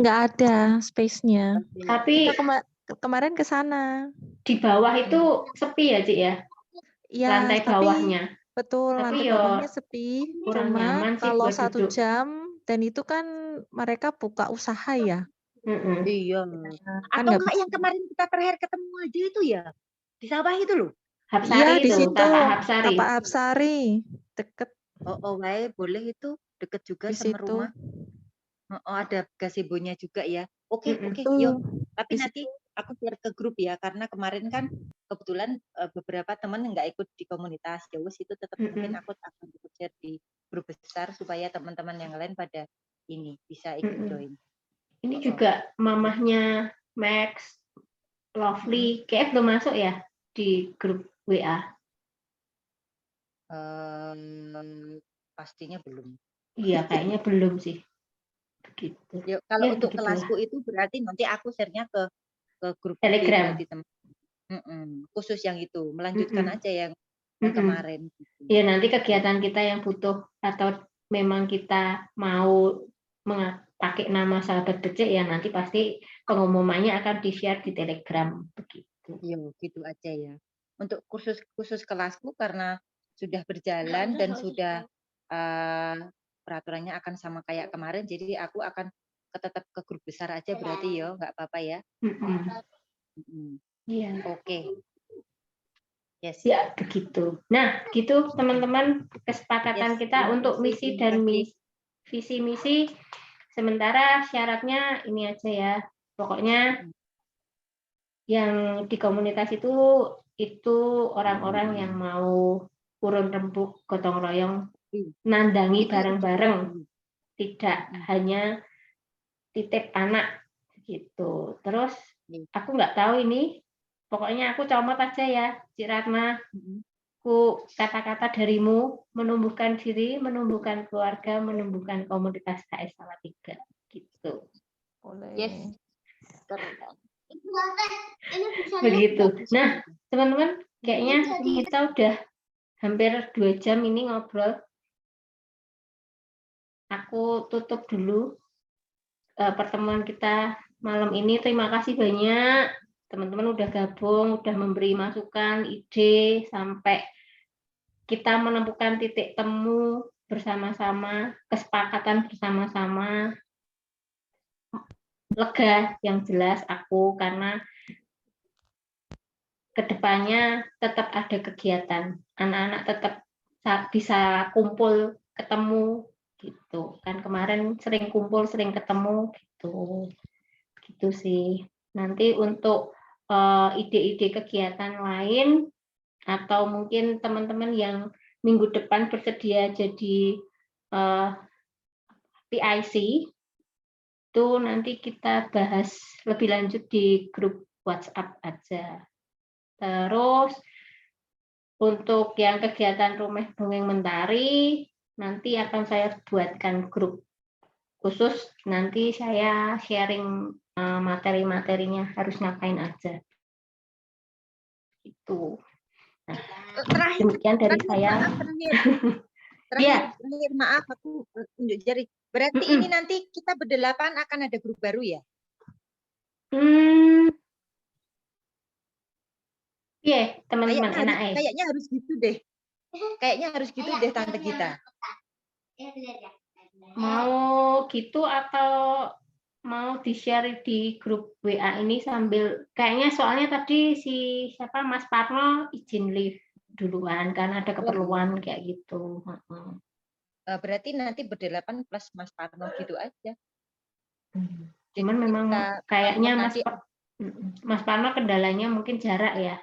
nggak ada space-nya. Tapi kita kemarin ke sana. Di bawah itu sepi ya, Cik ya? Iya, lantai bawahnya. Betul, lantai bawahnya sepi. Cuma kalau 1 jam, dan itu kan mereka buka usaha ya. Iya. Atau enggak yang kemarin kita terakhir ketemu aja itu ya? Di sawah itu loh. Iya, di situ. Tapak Hapsari. Deket. Wae boleh itu, deket juga sama rumah. Ada gazebo-nya juga ya. Oke, yuk. Tapi nanti aku share ke grup ya, karena kemarin kan kebetulan beberapa teman nggak ikut di komunitas. Ya wes itu tetap mungkin aku akan share di grup besar supaya teman-teman yang lain pada ini bisa ikut join. Ini juga mamahnya Max, Lovely, kayak belum masuk ya di grup WA. pastinya belum. Iya, kayaknya belum sih. Begitu. Ya, kalau Ya, untuk begitulah. kelasku itu berarti nanti aku share-nya ke grup B Telegram. berarti teman. Khusus yang itu, melanjutkan aja yang kemarin. Gitu. Ya, nanti kegiatan kita yang butuh atau memang kita mau pakai nama sahabat becek ya nanti pasti pengumumannya akan di-share di Telegram begitu. Iya, gitu aja ya. Untuk khusus kelasku karena sudah berjalan dan sudah peraturannya akan sama kayak kemarin, jadi aku akan tetap ke grup besar aja berarti ya, nggak apa-apa ya. Iya. Oke. Yes. Ya, begitu. Nah, gitu teman-teman kesepakatan kita untuk misi dan visi misi. Sementara syaratnya ini aja ya. Pokoknya yang di komunitas itu orang-orang yang mau urun rembuk, gotong royong, nandangi bareng-bareng, tidak hanya titip anak gitu. Terus aku nggak tahu ini, pokoknya aku comot aja ya, Cik Ratna. Ku kata-kata darimu menumbuhkan diri, menumbuhkan keluarga, menumbuhkan komunitas KS Salatiga gitu. Boleh. Yes. Begitu. Nah, teman-teman, kayaknya kita udah hampir 2 jam ini ngobrol. Aku tutup dulu pertemuan kita malam ini. Terima kasih banyak teman-teman udah gabung, udah memberi masukan, ide, sampai kita menemukan titik temu bersama-sama, kesepakatan bersama-sama. Lega yang jelas aku karena kedepannya tetap ada kegiatan, anak-anak tetap bisa kumpul, ketemu gitu kan. Kemarin sering kumpul, sering ketemu gitu sih. Nanti untuk ide-ide kegiatan lain atau mungkin teman-teman yang minggu depan bersedia jadi PIC itu nanti kita bahas lebih lanjut di grup WhatsApp aja. Terus untuk yang kegiatan Rumah Dongeng Mentari nanti akan saya buatkan grup khusus, nanti saya sharing materi-materinya harus ngapain aja. Itu. Nah, demikian dari saya. Terakhir, maaf aku unjuk jari. Berarti ini nanti kita berdelapan akan ada grup baru ya? Iya, teman-teman kayaknya harus gitu deh. Kayaknya harus gitu deh Tante Gita. Mau gitu atau mau di-share di grup WA ini sambil kayaknya soalnya tadi si siapa Mas Parno izin live duluan karena ada keperluan kayak gitu. Berarti nanti berdelapan plus Mas Parno gitu aja. Cuman memang kayaknya Mas Parno kendalanya mungkin jarak ya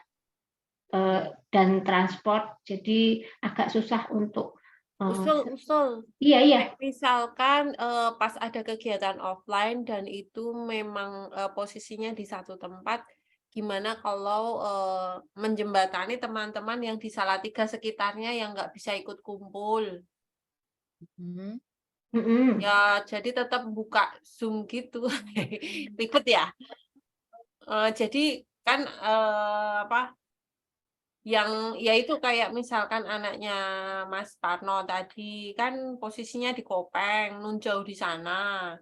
dan transport, jadi agak susah untuk usul. Iya. Misalkan pas ada kegiatan offline dan itu memang posisinya di satu tempat, gimana kalau menjembatani teman-teman yang di Salatiga sekitarnya yang nggak bisa ikut kumpul? Ya, jadi tetap buka Zoom gitu, ribet ya. Jadi kan yang ya itu kayak misalkan anaknya Mas Parno tadi kan posisinya di Kopeng, nun jauh di sana.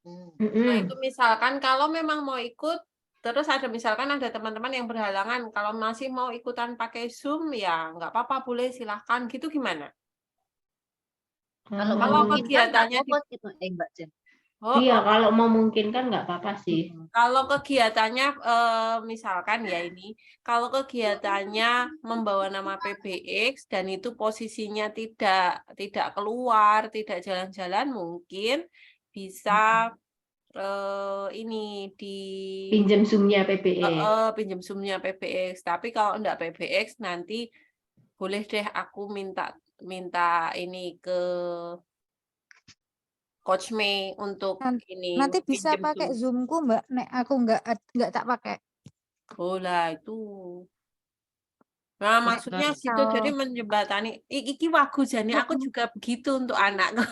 Nah itu misalkan kalau memang mau ikut, terus misalkan ada teman-teman yang berhalangan, kalau masih mau ikutan pakai Zoom ya nggak apa-apa, boleh silahkan gitu gimana? Kalau kegiatannya Mbak Jen. Iya, kalau memungkinkan nggak apa-apa sih. Kalau kegiatannya, misalkan ya ini, kalau kegiatannya membawa nama PBX dan itu posisinya tidak keluar, tidak jalan-jalan, mungkin bisa ini di pinjam Zoom-nya PBX. Pinjam Zoom-nya PBX. Tapi kalau enggak PBX nanti boleh deh aku minta ini ke Coach May untuk ini. Nanti bisa pakai Zoom-ku Mbak, nek aku nggak tak pakai. Oh lah itu. Nah, maksudnya gitu, Misal- jadi menjembatani. Iki wagu jane aku juga begitu untuk anakku.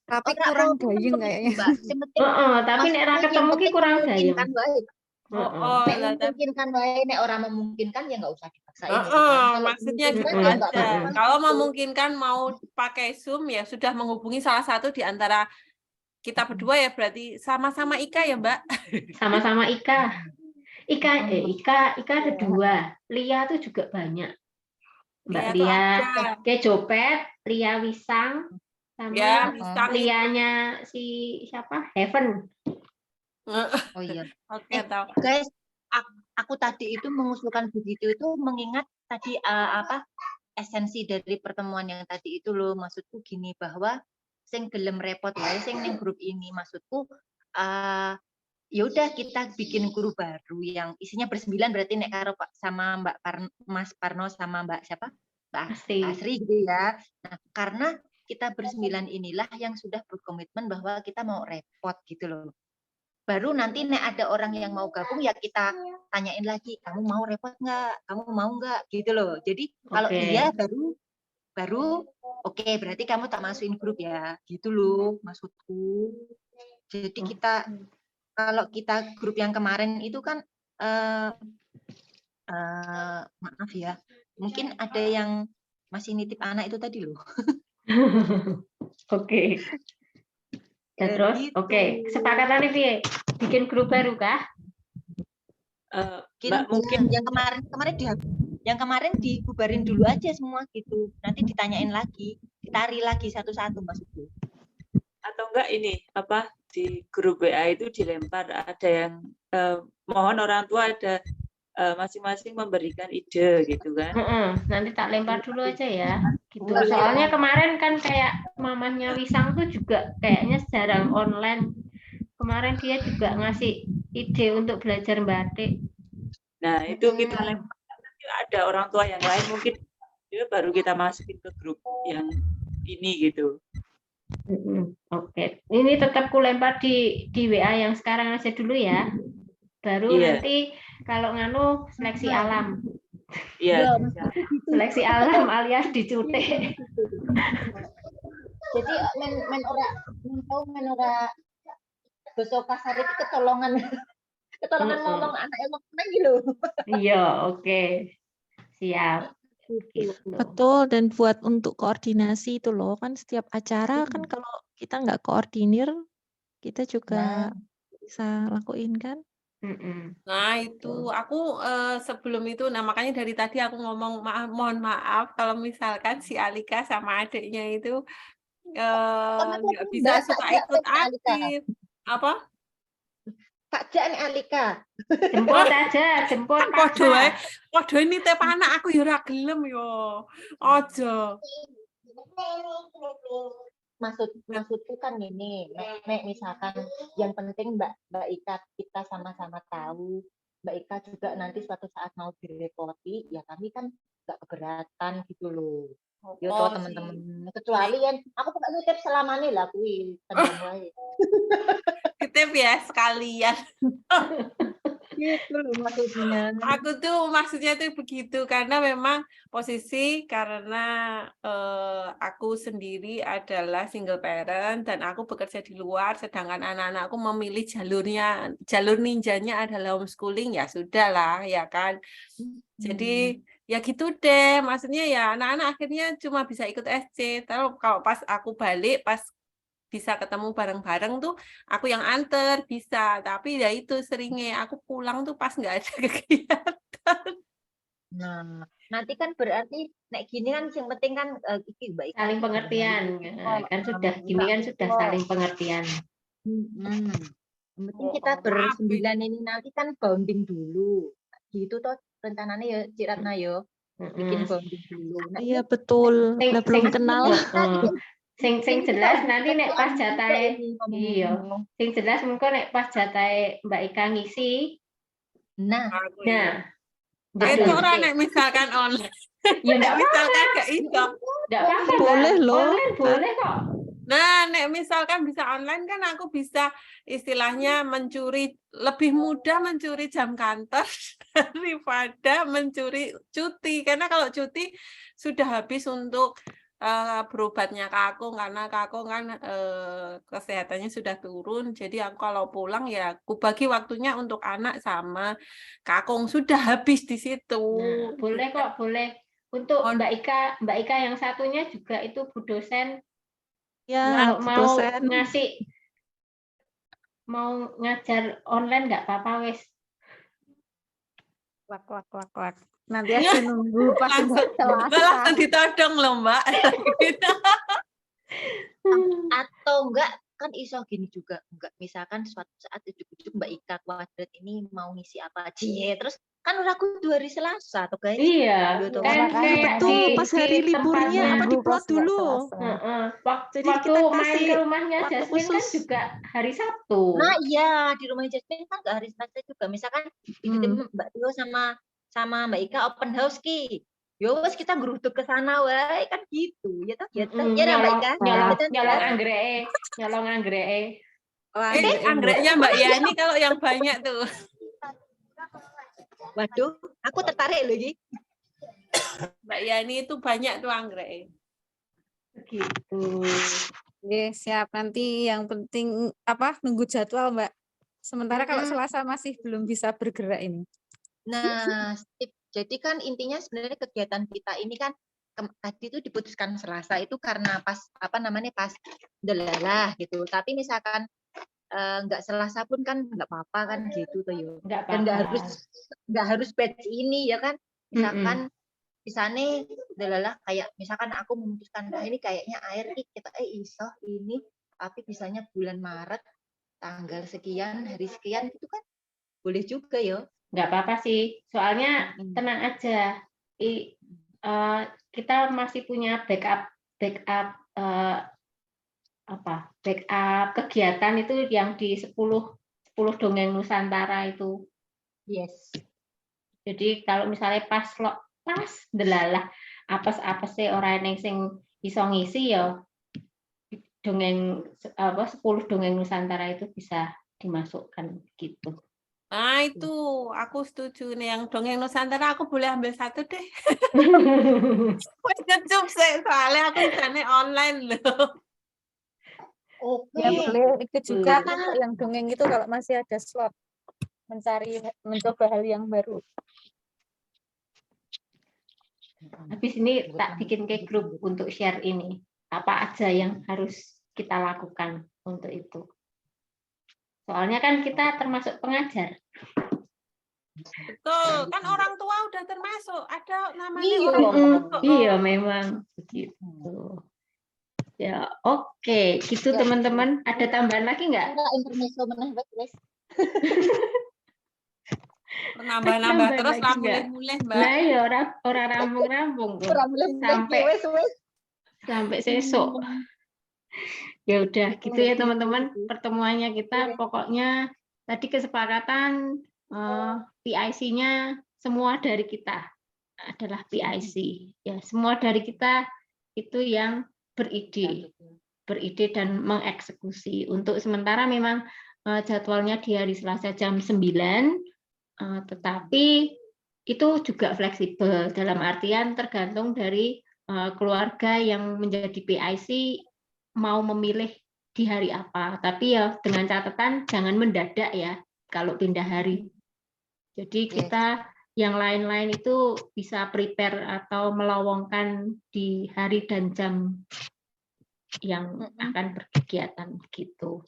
Tapi Ora kurang perlu gayeng ketemu, kayaknya. Mbak. Sing penting Tapi nek ra maksudnya yang ketemu ki penting kurang gayeng. memungkinkan wae. Oh, Nek lah, tapi memungkinkan wae, nek orang memungkinkan ya nggak usah dipaksain gitu kan. Kalau maksudnya memungkinkan gitu ya nggak aja. apa-apa. Kalau gitu. memungkinkan mau pakai Zoom ya sudah menghubungi salah satu di antara kita berdua ya, berarti sama-sama Ika ya, Mbak. Sama-sama Ika. Ika ada 2. Lia tuh juga banyak. Mbak Lia tuh Lia, ada. kayak Jopet, Lia Wisang, sama Ya, Wisang. Lianya si siapa? Heaven. Oh iya. Oke, tahu. Guys, aku tadi itu mengusulkan begitu itu mengingat tadi esensi dari pertemuan yang tadi itu loh, maksudku gini bahwa sing gelem repot wae sing ning grup ini, maksudku ya udah kita bikin grup baru yang isinya bersembilan, berarti nek karo Pak sama Mas Parno sama Mbak siapa? Mbak Asri gitu ya. Nah, karena kita bersembilan inilah yang sudah berkomitmen bahwa kita mau repot gitu loh. Baru nanti nek ada orang yang mau gabung ya kita tanyain lagi, kamu mau repot nggak? Kamu mau nggak? Gitu loh. Jadi kalau iya baru oke, berarti kamu tak masukin grup ya. Gitu loh maksudku. Jadi kita kalau kita grup yang kemarin itu kan maaf ya, mungkin ada yang masih nitip anak itu tadi loh. Oke. Terus, Gitu. oke. Kesepakatan piye? Bikin grup baru kah? Mungkin yang kemarin dibubarin dulu aja semua gitu. Nanti ditanyain lagi, ditari lagi satu-satu maksudku. Atau enggak ini di grup WA itu dilempar, ada yang mohon orang tua ada masing-masing memberikan ide gitu kan. Nanti tak lempar dulu aja ya. Gitu. Soalnya kemarin kan kayak mamahnya Wisang tuh juga kayaknya jarang online. Kemarin dia juga ngasih ide untuk belajar batik. Nah, itu kita lempar. Nanti ada orang tua yang lain mungkin baru kita masukin ke grup yang ini gitu. Oke, ini tetap kulempar di WA yang sekarang aja dulu ya. Baru nanti kalau nganu seleksi alam. Iya. Seleksi alam alias dicutek. Jadi men ora besok kasar itu ketolongan ngomong anak elok gitu. Iya, oke. Siap. Gitu. Betul, dan buat untuk koordinasi itu loh, kan setiap acara kan kalau kita nggak koordinir, kita juga bisa lakuin kan. Nah itu aku sebelum itu, nah makanya dari tadi aku ngomong mohon maaf kalau misalkan si Alika sama adiknya itu nggak bisa suka ikut aktif. Apa? Kak Jan Alika. Jemput aja, jemput paksa. Podo ini teh anak aku ya ora gelem yo. Aja. Maksudku kan gini, nek misalkan yang penting Mbak Ika kita sama-sama tahu, Mbak Ika juga nanti suatu saat mau direpoti, ya kami kan nggak keberatan gitu loh. Yo toh teman-teman, kecuali yang aku pokoknya nitip selama ini lah kuwi tendang wae. Nitip ya sekalian. Gitu loh maksudnya. Aku tuh maksudnya tuh begitu karena memang posisi karena aku sendiri adalah single parent dan aku bekerja di luar, sedangkan anak-anakku memilih jalur ninjanya adalah homeschooling, ya sudahlah ya kan. Jadi ya gitu deh, maksudnya ya anak-anak akhirnya cuma bisa ikut SC. Terus kalau pas aku balik, pas bisa ketemu bareng-bareng tuh aku yang anter bisa, tapi ya itu seringnya aku pulang tuh pas nggak ada kegiatan. Nah, nanti kan berarti nek gini kan yang penting kan iki Mbak Ika saling pengertian kan sudah gini kan sudah saling pengertian. Yang penting kita bersembilan ini nanti kan bonding dulu. Gitu toh rencananya ya Cik Ratna yo. Bikin bonding dulu. Iya betul. Udah belum kenal. Sing jelas nanti nek pas jatahe sing jelas mungkin nek pas jatahe Mbak Ika ngisi. Nah. Itu orang nek misalkan online. Ya enggak misalkan enggak itu. Enggak apa-apa. Boleh loh. Boleh kok. Nah, nek misalkan bisa online kan aku bisa istilahnya lebih mudah mencuri jam kantor daripada mencuri cuti. Karena kalau cuti sudah habis untuk berobatnya Kakung, karena Kakung kan kesehatannya sudah turun. Jadi aku kalau pulang ya aku bagi waktunya untuk anak sama Kakung, sudah habis di situ. Nah, boleh kok, boleh. Untuk Mbak Ika yang satunya juga itu Bu dosen. Ya, Kalau mau dosen. mau ngajar online nggak apa-apa wes. Wak. Nanti aku nunggu pas langsung ditodong loh Mbak. Atau enggak kan iso gini juga, enggak misalkan suatu saat ujuk-ujuk Mbak Ika Kuadrat ini mau ngisi apa aja, terus kan udah kudu hari Selasa tuh guys. Iya, kan kayak betul, pas hari liburnya apa diplot dulu. Waktu kita main kasih ke rumahnya waktu Jasmine kan khusus. juga hari Sabtu. Nah iya, di rumah Jasmine kan nggak hari Selasa juga. Misalkan tiba-tiba Mbak Tio sama Mbak Ika open house ki. Yo wes kita geruduk ke sana wae kan gitu. Ya toh, ya toh. Ya Mbak Ika. Nyolong anggrek. Anggreknya Mbak Yani kalau yang banyak tuh. Waduh, aku tertarik loh Gi. Mbak Yani itu banyak tuh anggrek. Gitu. Oke, siap. Nanti yang penting nunggu jadwal, Mbak. Sementara kalau Selasa masih belum bisa bergerak ini. Nah, jadi kan intinya sebenarnya kegiatan kita ini kan tadi itu diputuskan Selasa itu karena pas pas delalah gitu. Tapi misalkan nggak Selasa pun kan nggak apa-apa kan gitu tuh yo. Dan nggak harus batch ini ya kan. Misalkan misalnya delalah kayak misalkan aku memutuskan ini kayaknya air kita iso ini tapi bisanya bulan Maret tanggal sekian hari sekian gitu kan boleh juga yo. Nggak apa-apa sih, soalnya tenang aja. Kita masih punya backup kegiatan itu yang di 10 dongeng Nusantara itu. Yes. Jadi kalau misalnya pas delalah apes sih orang yang sing iso ngisi ya dongeng 10 dongeng Nusantara itu bisa dimasukkan gitu. Nah itu aku setuju nih yang dongeng Nusantara aku boleh ambil satu deh. Ngecup sih soalnya aku misalnya online loh. Oke. Ya boleh ikut juga yang dongeng itu kalau masih ada slot mencoba hal yang baru. Habis ini tak bikin ke grup untuk share ini apa aja yang harus kita lakukan untuk itu. Soalnya kan kita termasuk pengajar. Betul, kan orang tua udah termasuk. Ada namanya iya, orang tua. Iya, memang begitu. Ya, oke. Gitu teman-teman. Ada tambahan lagi nggak? Enggak, intermezzo menambah, guys. Nambah terus mulai Mbak. Nah, ya orang rambung-rambung tuh. Sampai sesok. Ya udah gitu ya teman-teman, pertemuannya kita pokoknya tadi kesepakatan PIC-nya semua dari kita adalah PIC ya, semua dari kita itu yang beride dan mengeksekusi. Untuk sementara memang jadwalnya di hari Selasa jam 9, tetapi itu juga fleksibel dalam artian tergantung dari keluarga yang menjadi PIC mau memilih di hari apa, tapi ya dengan catatan jangan mendadak ya kalau pindah hari. Jadi kita yang lain-lain itu bisa prepare atau melowongkan di hari dan jam yang akan berkegiatan gitu.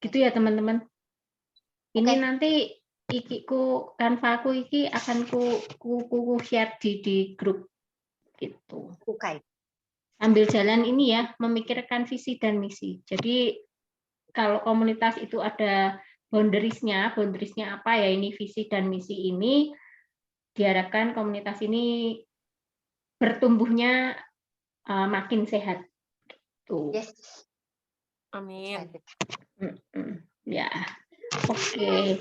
Gitu ya teman-teman. Ini nanti kanvaku iki akan ku share di grup gitu. Oke. Ambil jalan ini ya, memikirkan visi dan misi. Jadi kalau komunitas itu ada boundariesnya apa ya ini visi dan misi ini, diharapkan komunitas ini bertumbuhnya makin sehat. Tuh. Yes. Amin. Ya, oke.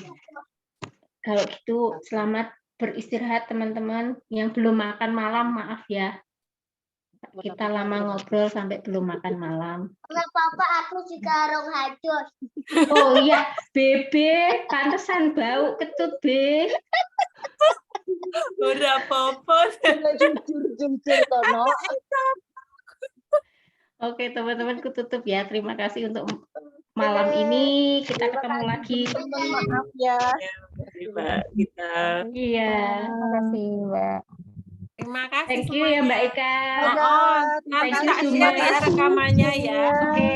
Kalau gitu selamat beristirahat teman-teman. Yang belum makan malam maaf ya. Kita lama ngobrol sampai belum makan malam. Nggak apa-apa, aku juga orang hajus. Oh iya, Bebe, pantesan bau ketut, Be. Udah apa-apa. Jujur, Tono. Oke, teman-teman, aku tutup ya. Terima kasih untuk malam ini. Kita ketemu lagi. Maaf ya. Mbak kita. Iya. Terima kasih, Mbak. Terima kasih Thank you ya Mbak Eka. Nanti Thank you tak share ya Zuma. rekamannya ya. Oke.